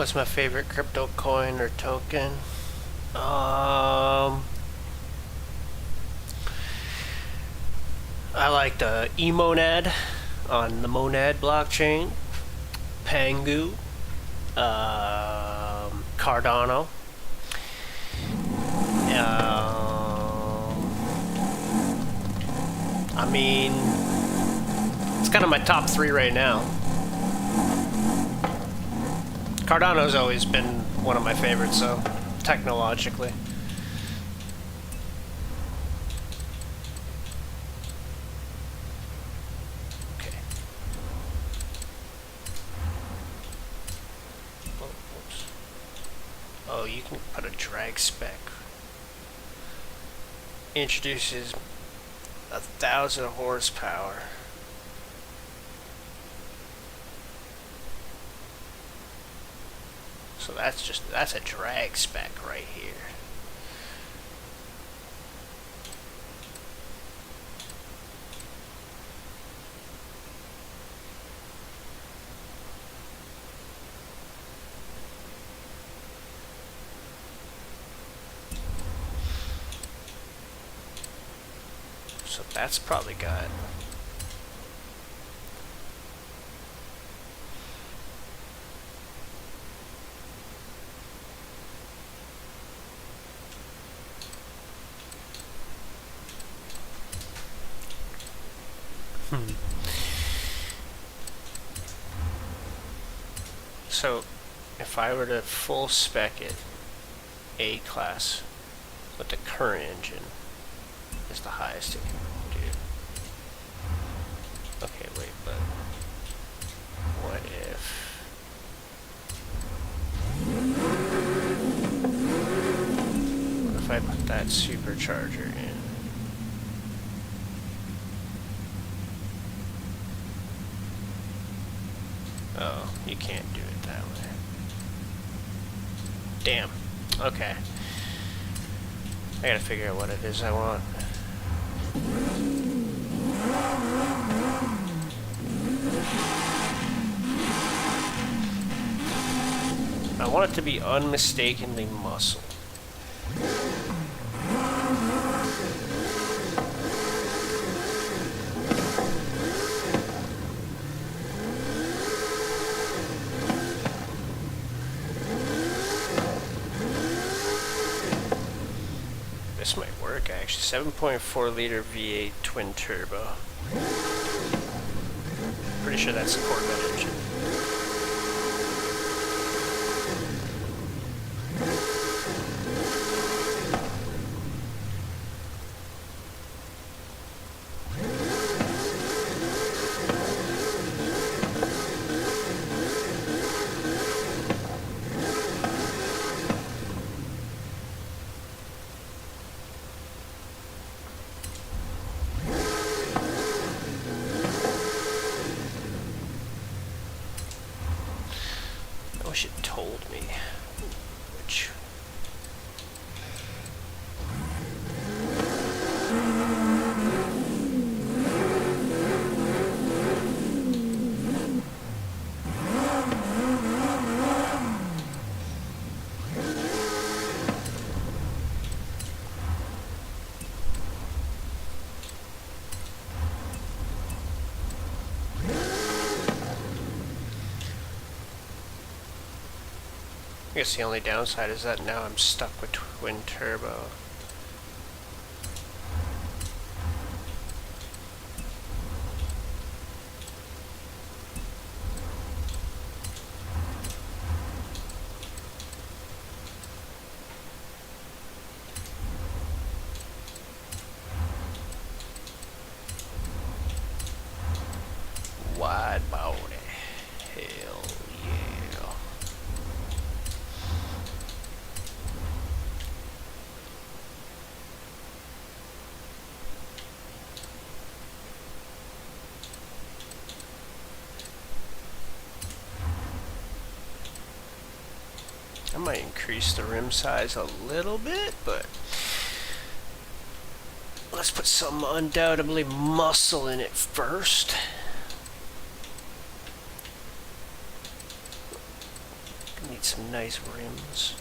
[SPEAKER 1] What's my favorite crypto coin or token? I like the eMonad on the Monad blockchain, Pangu, Cardano. I mean, it's kind of my top three right now. Cardano's always been one of my favorites, so technologically. Okay. Oh, oops. Oh, you can put a drag spec. Introduces 1,000 horsepower. So that's a drag spec right here. So that's probably got So if I were to full spec it A class with the current engine is the highest it can do. Okay, wait, but what if I put that supercharger in? Oh, you can't do it that way. Damn. Okay. I gotta figure out what it is I want. I want it to be unmistakably muscle. This might work actually. 7.4 liter V8 twin turbo. Pretty sure that's the Corvette engine. I wish it told me which. I guess the only downside is that now I'm stuck with twin turbo. Wide body. Hell yeah. I might increase the rim size a little bit, but let's put some undoubtedly muscle in it first. Need need some nice rims.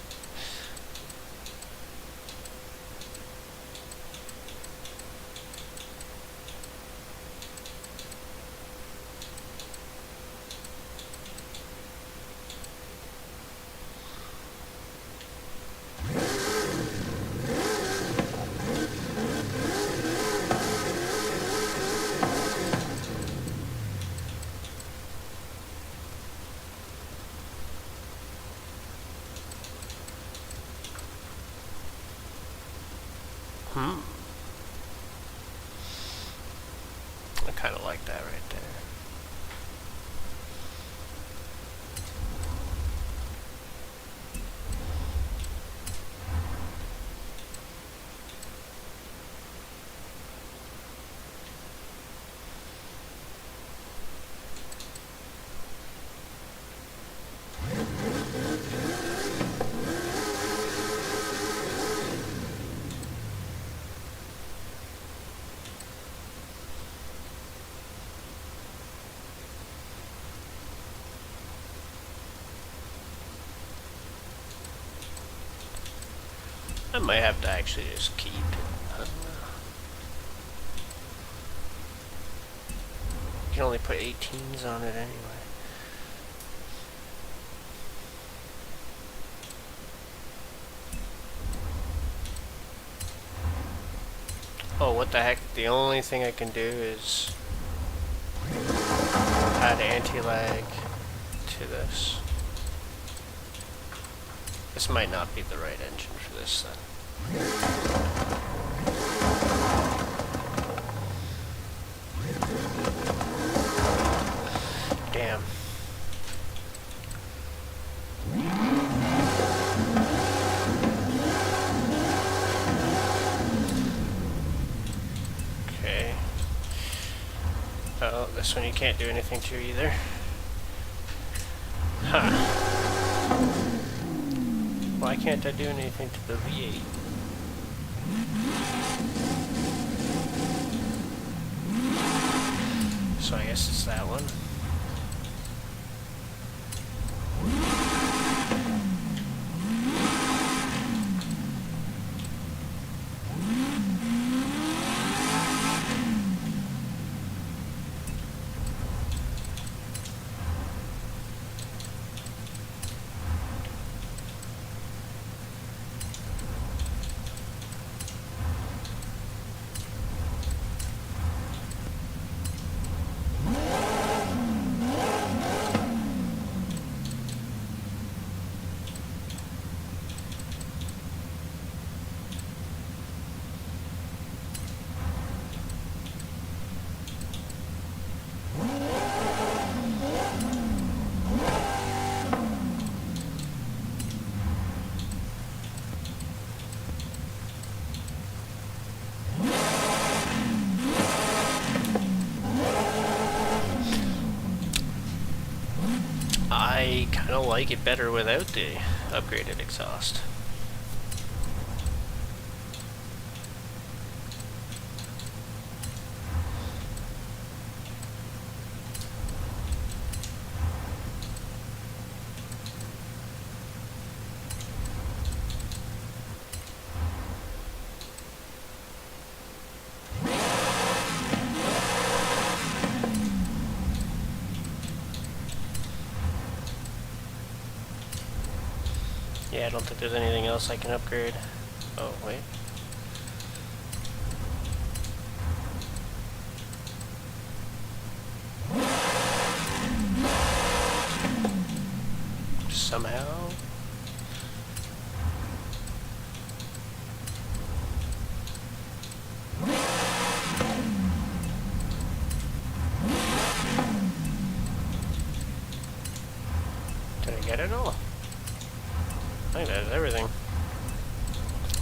[SPEAKER 1] I kind of like that right there. I might have to actually just keep it. I don't know. You can only put 18s on it anyway. Oh, what the heck? The only thing I can do is add anti-lag to this. This might not be the right engine for this then. Damn. Okay. Oh, this one you can't do anything to either. Huh. Why can't I do anything to the V8? So I guess it's that one. I kind of like it better without the upgraded exhaust. Yeah, I don't think there's anything else I can upgrade. Oh, wait. Somehow. Did I get it all? I think that is everything.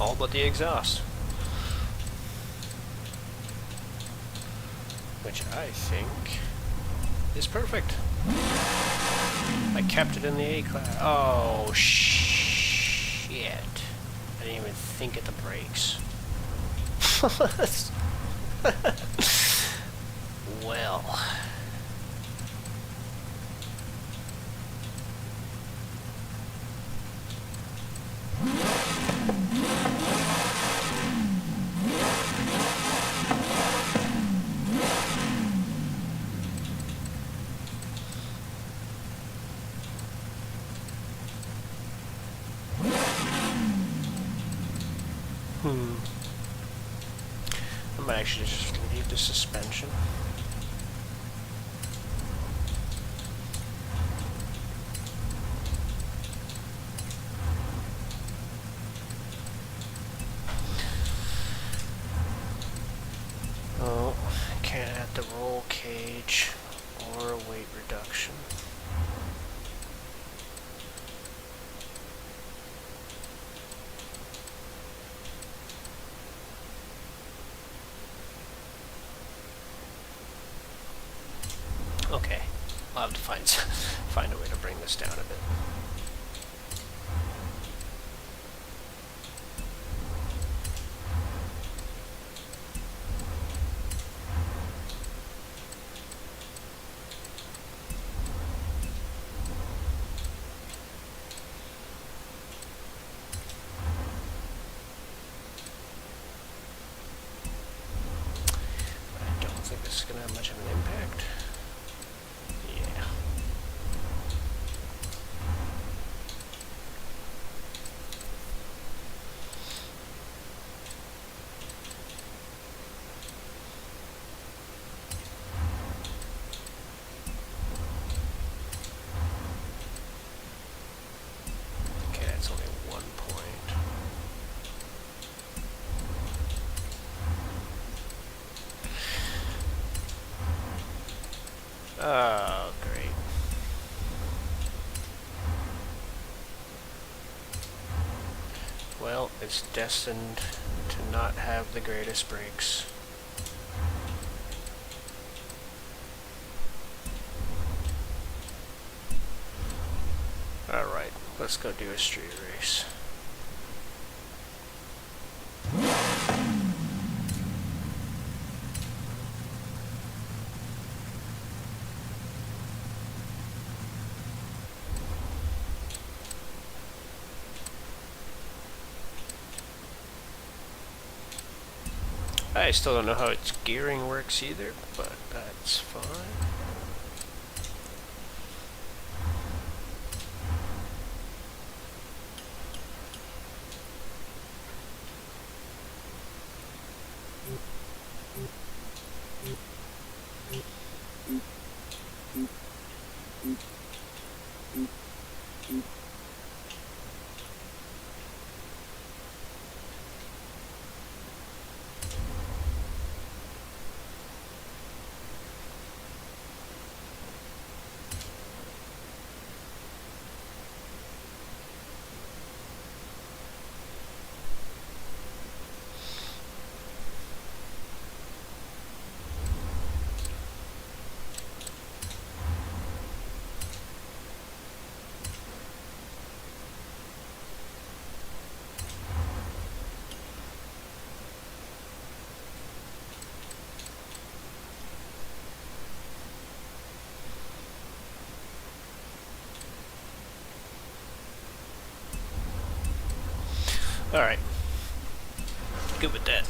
[SPEAKER 1] All but the exhaust. Which I think is perfect. I kept it in the A class. Oh, shit. I didn't even think of the brakes. Well. I might actually just leave the suspension. Oh, can't add the roll cage or a weight reduction. Okay, I'll have to find find a way to bring this down a bit. I don't think this is gonna have much of an impact. Yeah. Okay, that's only 1 point. Oh, great. Well, it's destined to not have the greatest brakes. Alright, let's go do a street race. I still don't know how its gearing works either, but that's fine. Alright. Good with that.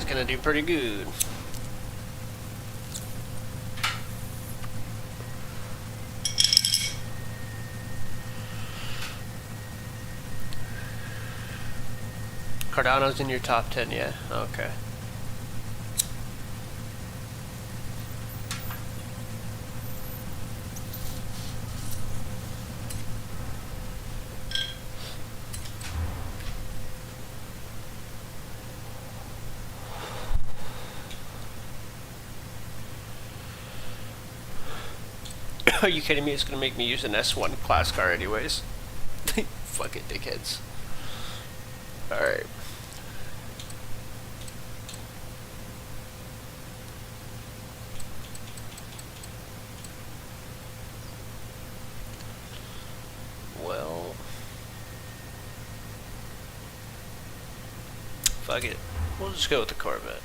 [SPEAKER 1] It's gonna do pretty good. Cardano's in your top 10, yeah? Okay. Are you kidding me? It's gonna make me use an S1 class car anyways. Fucking dickheads. Alright. Well, fuck it. We'll just go with the Corvette.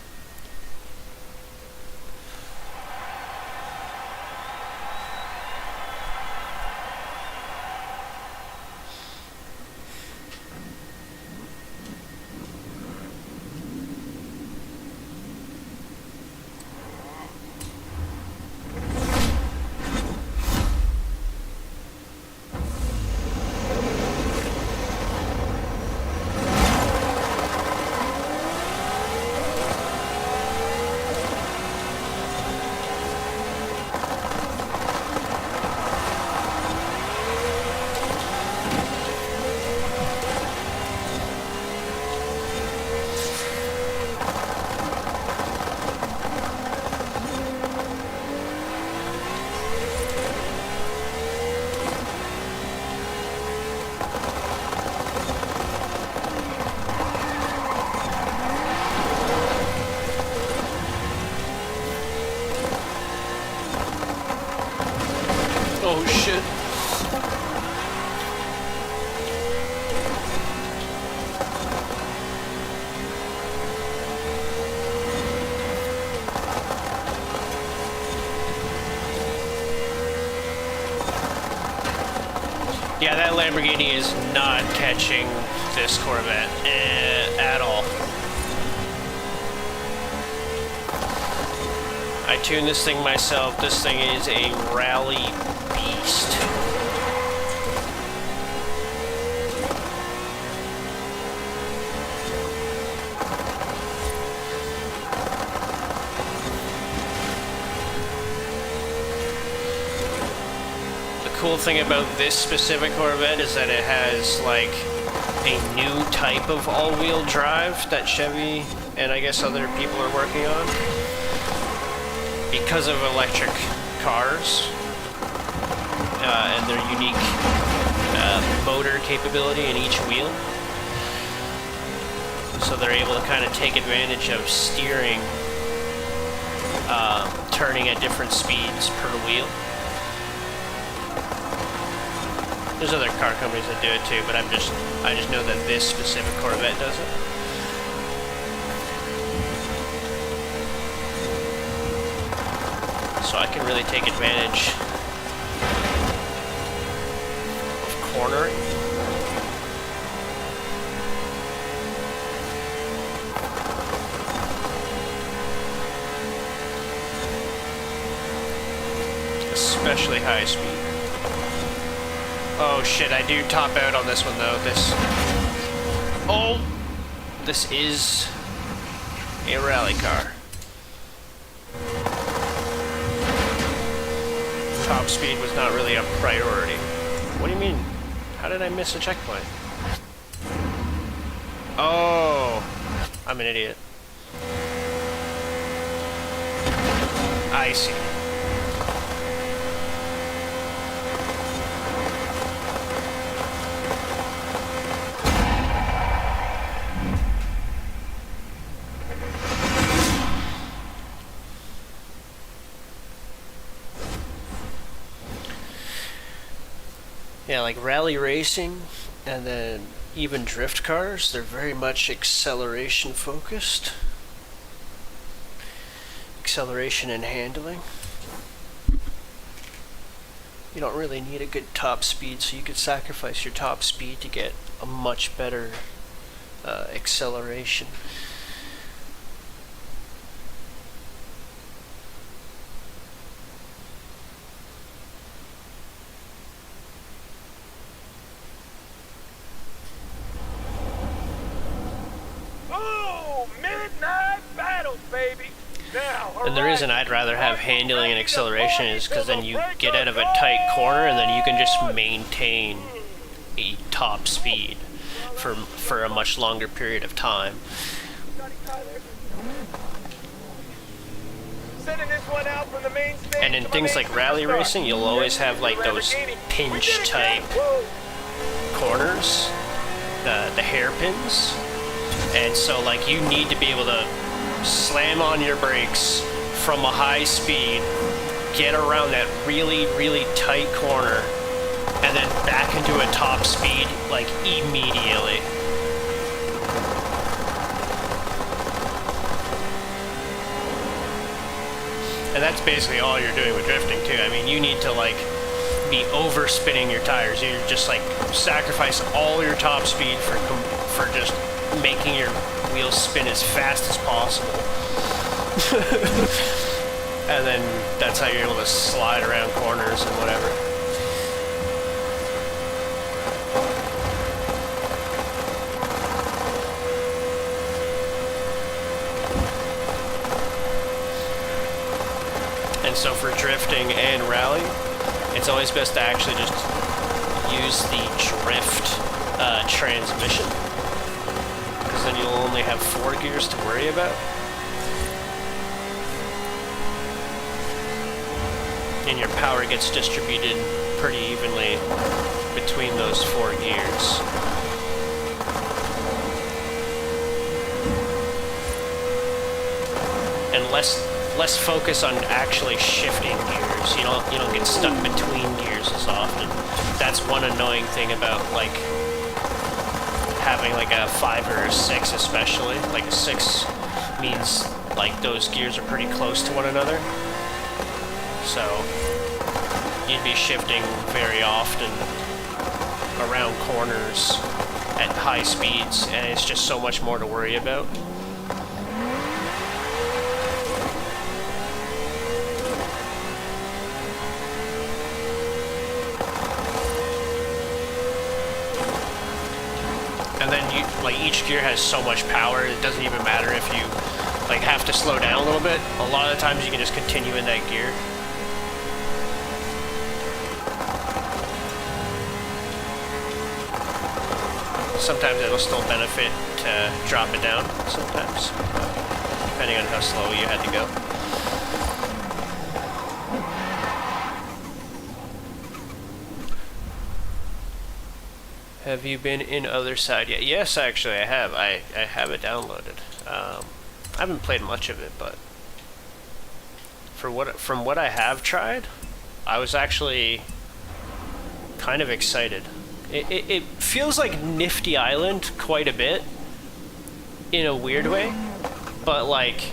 [SPEAKER 1] Oh shit. Yeah, that Lamborghini is not catching this Corvette at all. I tuned this thing myself. This thing is a rally beast. The cool thing about this specific Corvette is that it has like a new type of all-wheel drive that Chevy and I guess other people are working on. Because of electric cars and their unique motor capability in each wheel. So they're able to kind of take advantage of steering, turning at different speeds per wheel. There's other car companies that do it too, but I just know that this specific Corvette does it. So I can really take advantage of cornering. Especially high speed. Oh shit, I do top out on this one though. This is a rally car. Top speed was not really a priority. What do you mean? How did I miss a checkpoint? Oh, I'm an idiot. I see. Yeah, like rally racing and then even drift cars, they're very much acceleration focused. Acceleration and handling. You don't really need a good top speed, so you could sacrifice your top speed to get a much better acceleration.
[SPEAKER 3] baby. Now,
[SPEAKER 1] And the reason I'd rather have handling and acceleration is because then you get out of a tight corner and then you can just maintain a top speed for a much longer period of time.
[SPEAKER 3] Sending this one out from the main stage
[SPEAKER 1] And in
[SPEAKER 3] to my
[SPEAKER 1] things
[SPEAKER 3] main
[SPEAKER 1] like rally
[SPEAKER 3] superstar.
[SPEAKER 1] racing, you'll always have like those pinch type corners, the hairpins, and so like you need to be able to slam on your brakes from a high speed, get around that really, really tight corner, and then back into a top speed like immediately. And that's basically all you're doing with drifting too. I mean, you need to like be over spinning your tires. You're just like sacrifice all your top speed for just making your wheels spin as fast as possible. And then that's how you're able to slide around corners and whatever. And so for drifting and rally, it's always best to actually just use the drift transmission, because then you'll only have 4 gears to worry about. And your power gets distributed pretty evenly between those 4 gears. And less focus on actually shifting gears. You don't get stuck between gears as often. That's one annoying thing about like having like a 5 or a 6 especially. Like a 6 means like those gears are pretty close to one another. So you'd be shifting very often around corners at high speeds, and it's just so much more to worry about. And then you like each gear has so much power, it doesn't even matter if you like have to slow down a little bit. A lot of the times you can just continue in that gear. Sometimes it'll still benefit to drop it down sometimes, depending on how slow you had to go. Have you been in Other Side yet? Yes, actually I have. I have it downloaded. I haven't played much of it, but from what I have tried, I was actually kind of excited. It feels like Nifty Island quite a bit, in a weird way, but like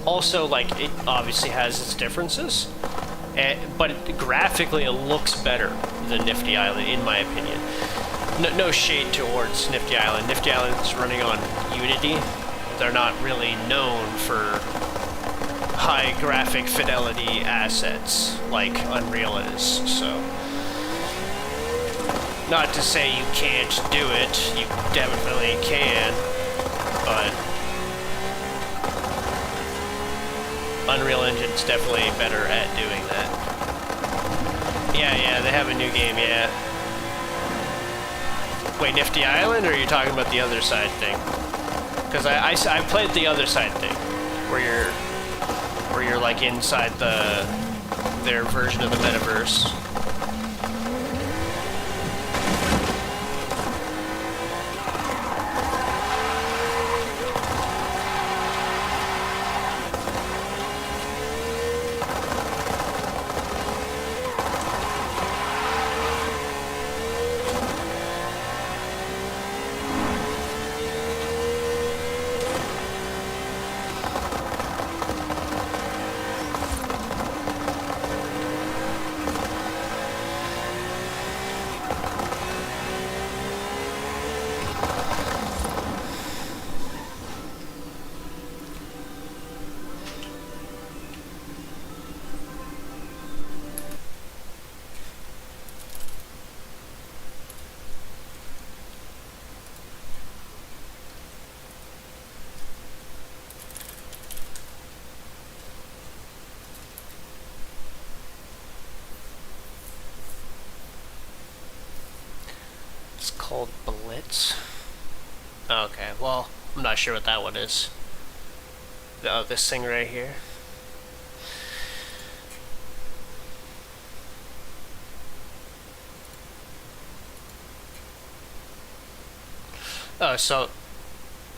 [SPEAKER 1] also like it obviously has its differences, but graphically it looks better than Nifty Island in my opinion. No shade towards Nifty Island. Nifty Island is running on Unity. They're not really known for high graphic fidelity assets like Unreal is, so. Not to say you can't do it, you definitely can, but Unreal Engine's definitely better at doing that. Yeah, they have a new game, yeah. Wait, Nifty Island, or are you talking about the Other Side thing? Because I played the Other Side thing, where you're like inside their version of the metaverse. called Blitz. Okay, well, I'm not sure what that one is. Oh, this thing right here. Oh, so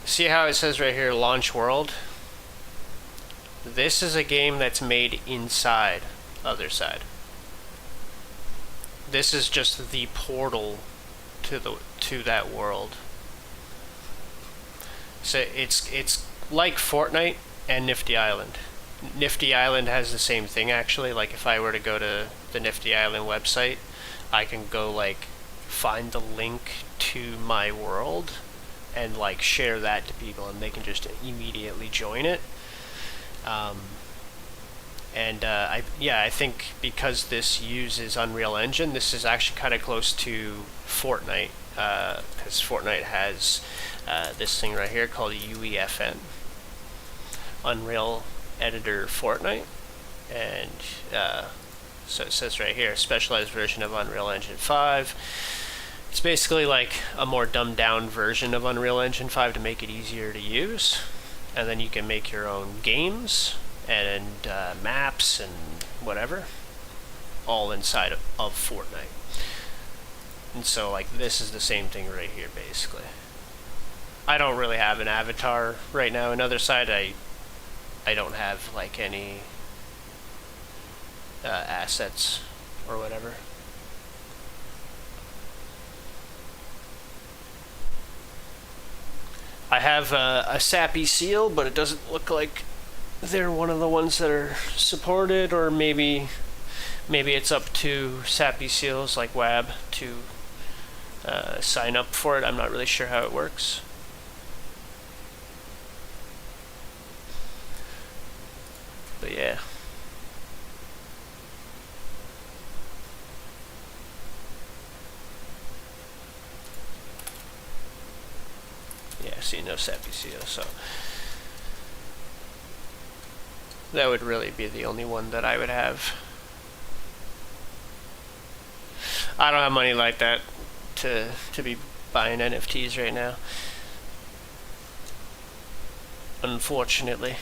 [SPEAKER 1] see how it says right here, launch world? This is a game that's made inside Other Side. This is just the portal to that world. So it's like Fortnite and Nifty Island. Nifty Island has the same thing actually. Like if I were to go to the Nifty Island website, I can go like find the link to my world and like share that to people, and they can just immediately join it. I think because this uses Unreal Engine, this is actually kind of close to Fortnite, because Fortnite has this thing right here called UEFN, Unreal Editor Fortnite, and so it says right here, specialized version of Unreal Engine 5. It's basically like a more dumbed down version of Unreal Engine 5 to make it easier to use, and then you can make your own games and maps and whatever, all inside of Fortnite. And so like this is the same thing right here basically. I don't really have an avatar right now. On Other Side, I don't have like any assets or whatever. I have a sappy seal, but it doesn't look like they're one of the ones that are supported, or maybe it's up to sappy seals like WAB to sign up for it. I'm not really sure how it works. But yeah. Yeah, see, no sappy seal, so that would really be the only one that I would have. I don't have money like that to be buying NFTs right now, unfortunately.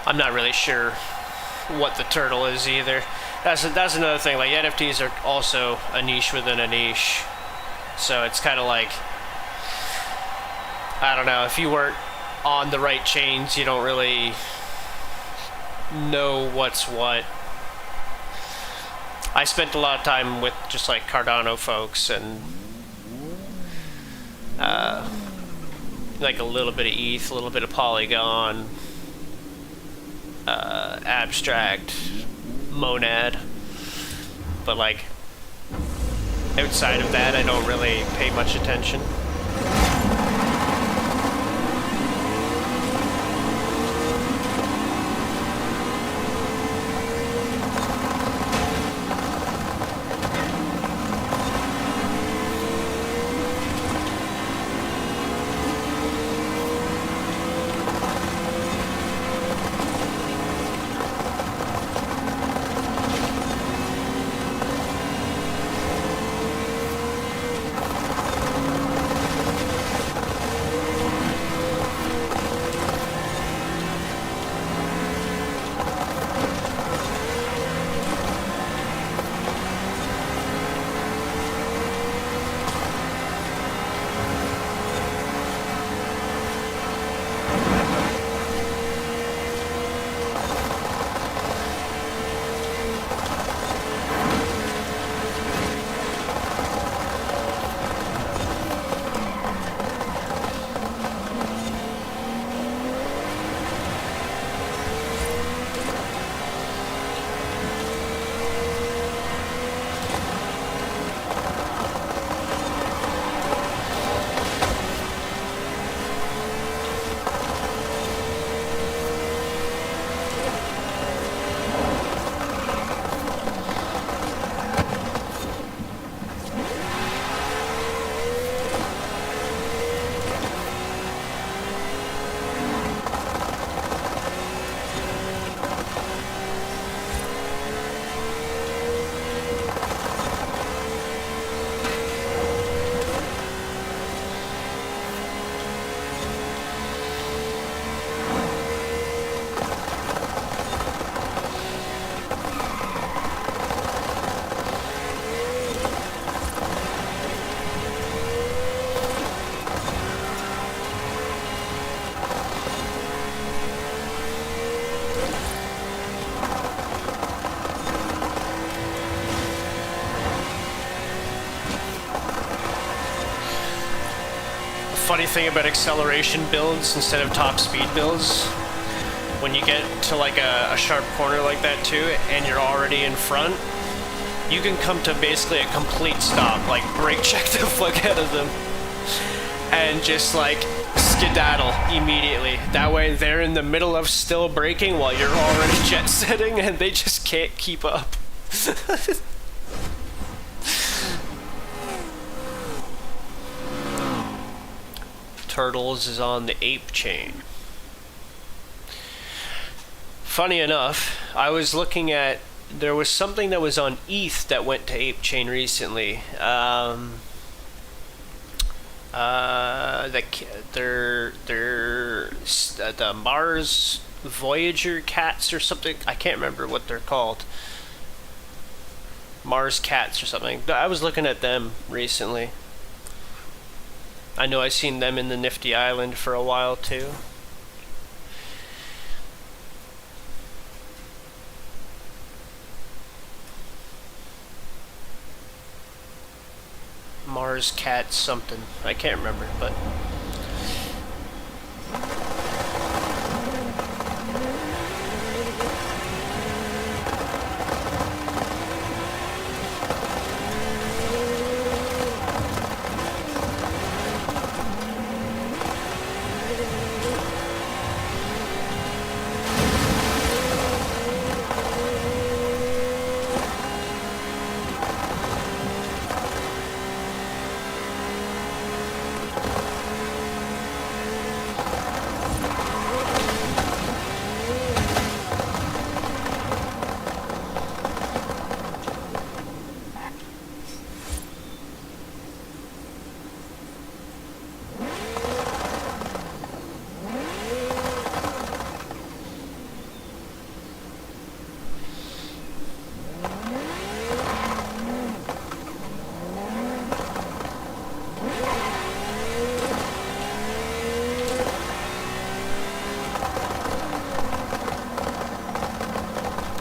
[SPEAKER 1] I'm not really sure what the turtle is either. That's another thing. Like NFTs are also a niche within a niche, so it's kind of like, I don't know, if you weren't on the right chains, you don't really know what's what. I spent a lot of time with just like Cardano folks and like a little bit of ETH, a little bit of Polygon, abstract, monad, but like outside of that I don't really pay much attention. funny thing about acceleration builds instead of top speed builds, when you get to like a sharp corner like that too, and you're already in front, you can come to basically a complete stop, like brake check the fuck out of them, and just like skedaddle immediately. That way they're in the middle of still braking while you're already jet setting, and they just can't keep up. Turtles is on the ape chain. Funny enough, I was looking at, there was something that was on ETH that went to ape chain recently. The Mars Voyager cats or something. I can't remember what they're called. Mars cats or something. I was looking at them recently. I know I've seen them in the Nifty Island for a while too. Mars cat something. I can't remember, but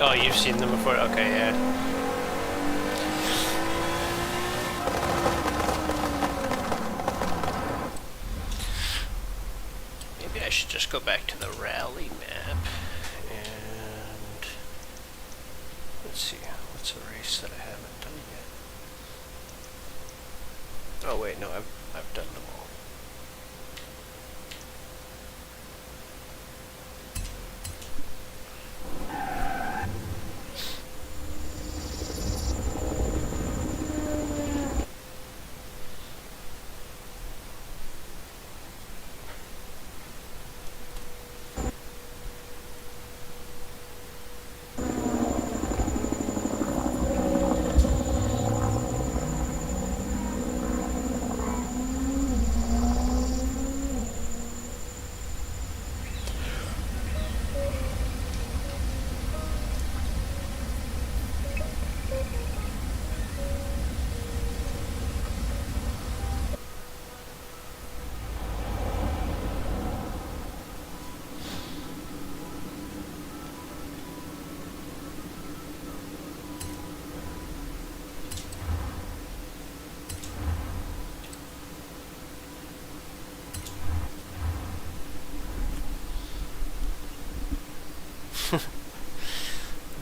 [SPEAKER 1] oh, you've seen them before? Okay, yeah. Maybe I should just go back to the rally map and let's see, what's a race that I haven't done yet? Oh wait, no, I've done them all.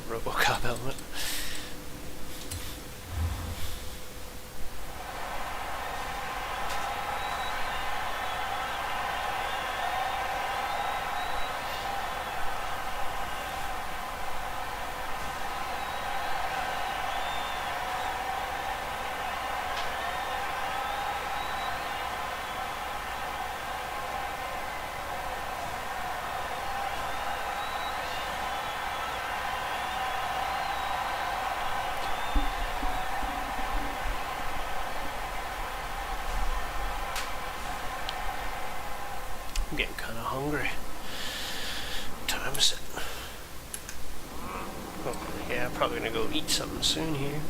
[SPEAKER 1] Robocop helmet. I'm getting kind of hungry. What time is it? Oh, yeah, I'm probably gonna go eat something soon here.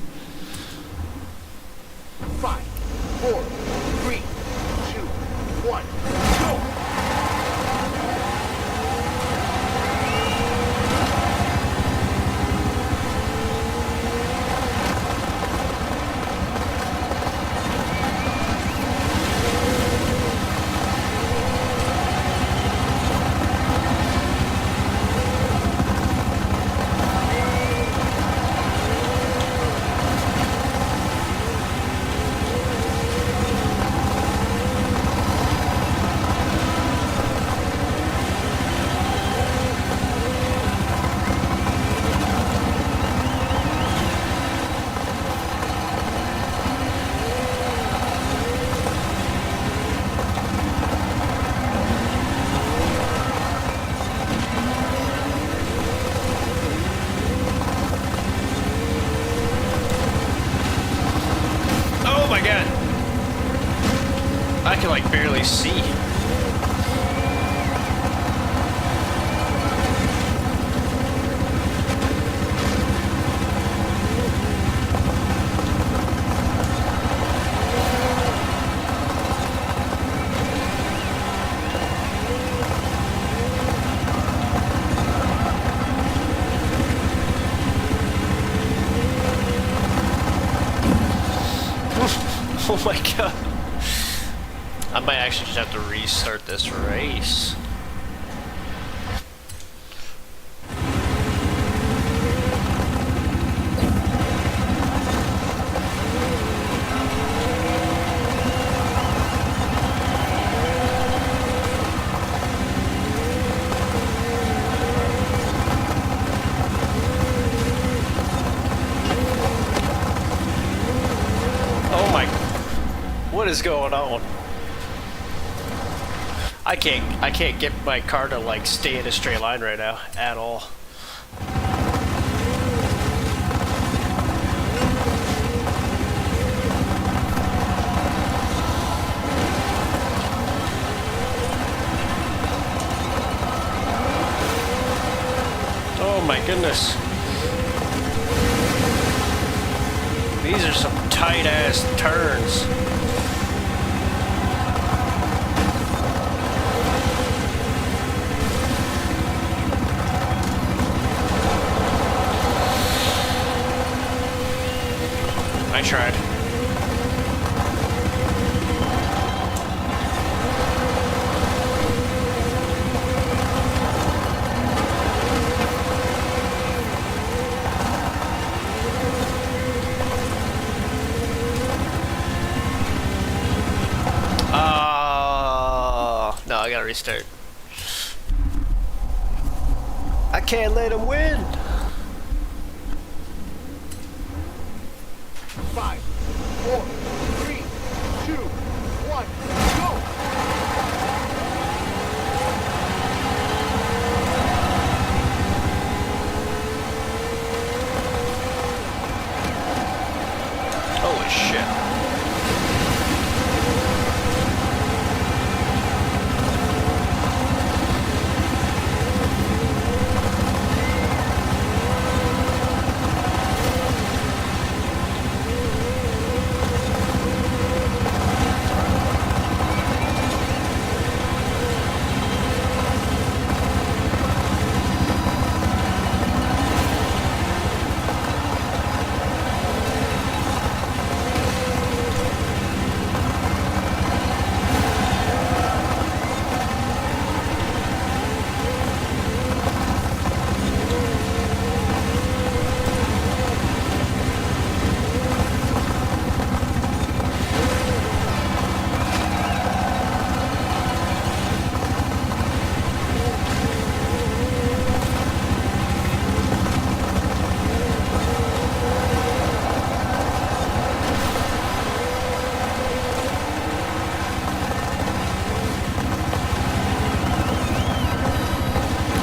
[SPEAKER 3] 5, 4, 3, 2, 1, go!
[SPEAKER 1] I can like barely see. Oh my god. I might actually just have to restart this race. Oh my... What is going on? I can't get my car to like stay in a straight line right now at all. Oh my goodness. These are some tight ass turns. I tried. No, I gotta restart. I can't let him win.
[SPEAKER 4] 5, 4, 3, 2, 1, go!
[SPEAKER 1] Holy shit.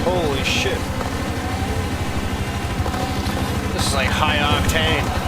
[SPEAKER 1] Holy shit. This is like high octane.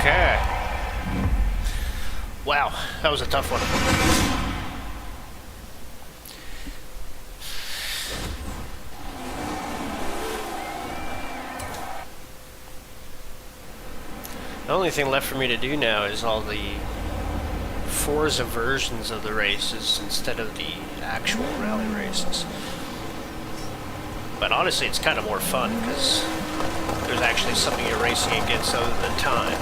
[SPEAKER 1] Okay. Wow, that was a tough one. The only thing left for me to do now is all the Forza versions of the races instead of the actual rally races. But honestly, it's kind of more fun because there's actually something you're racing against other than time.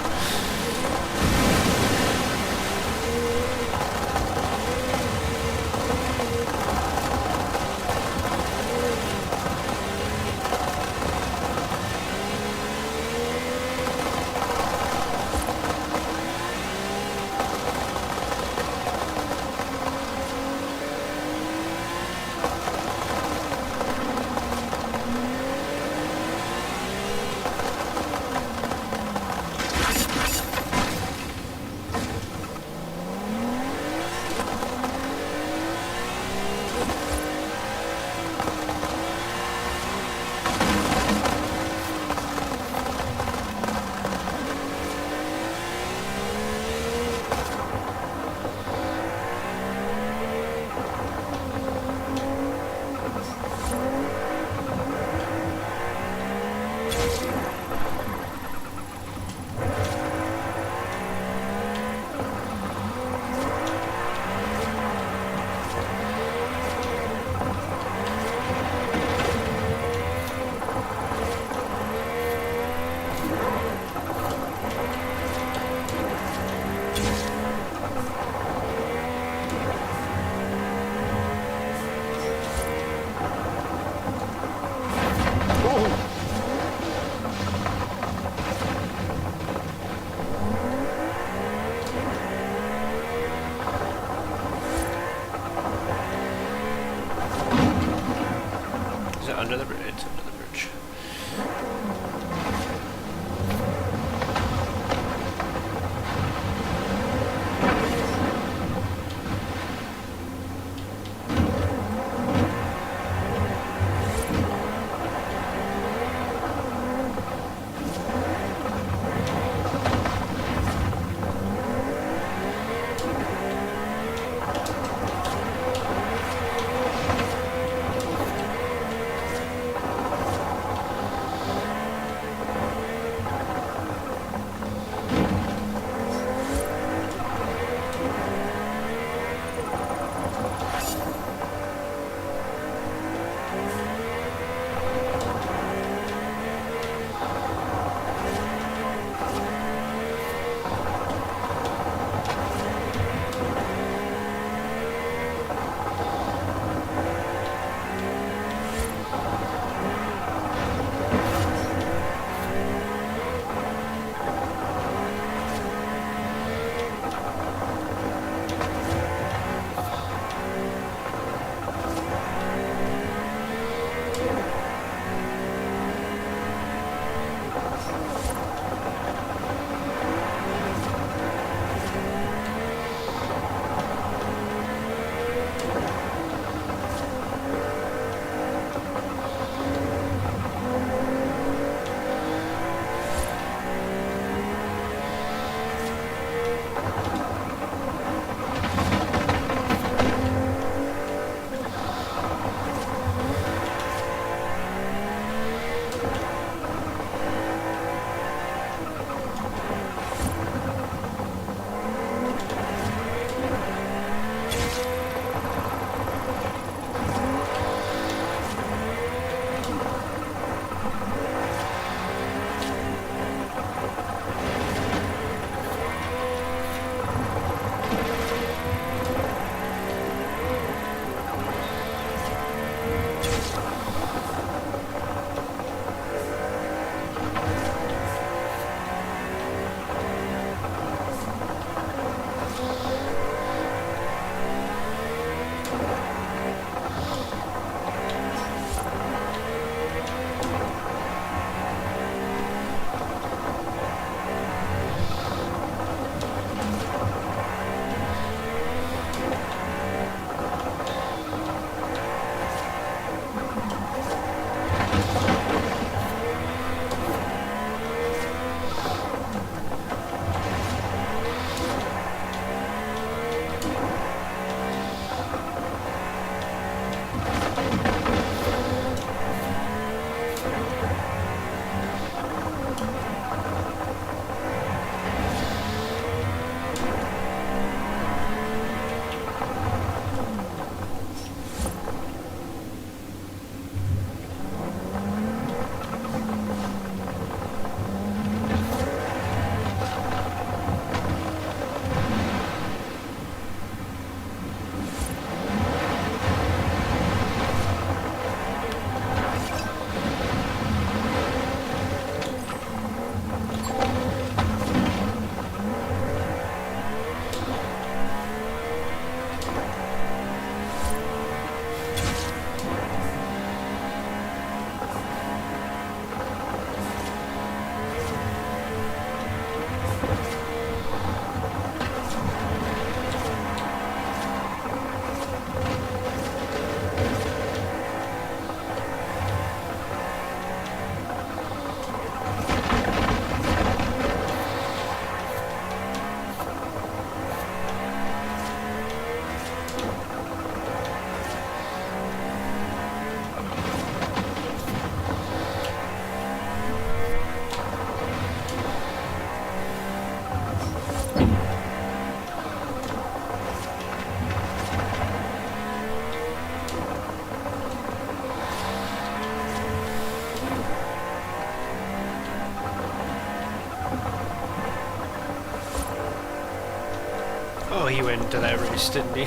[SPEAKER 1] Oh, he went into that race, didn't he?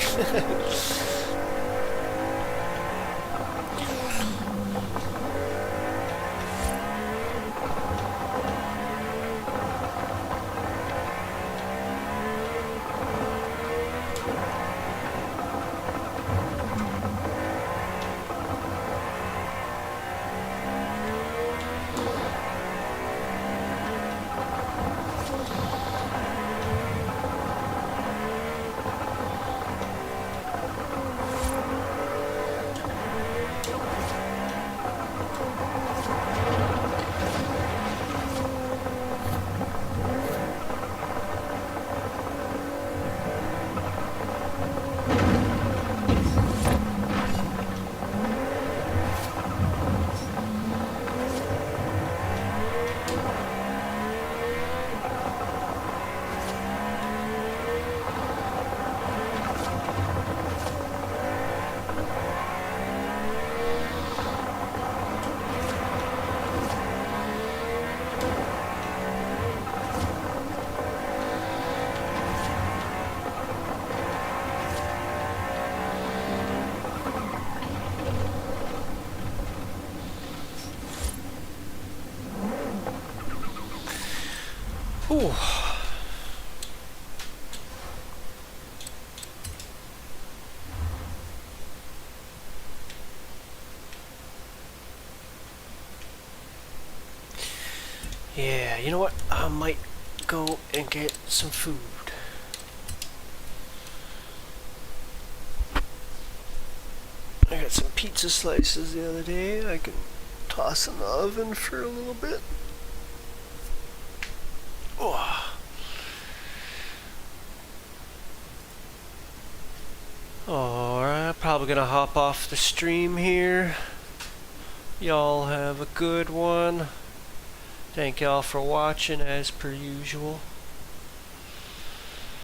[SPEAKER 1] Ooh. Yeah, you know what? I might go and get some food. I got some pizza slices the other day. I can toss in the oven for a little bit. Oh. Alright, probably gonna hop off the stream here. Y'all have a good one. Thank y'all for watching as per usual.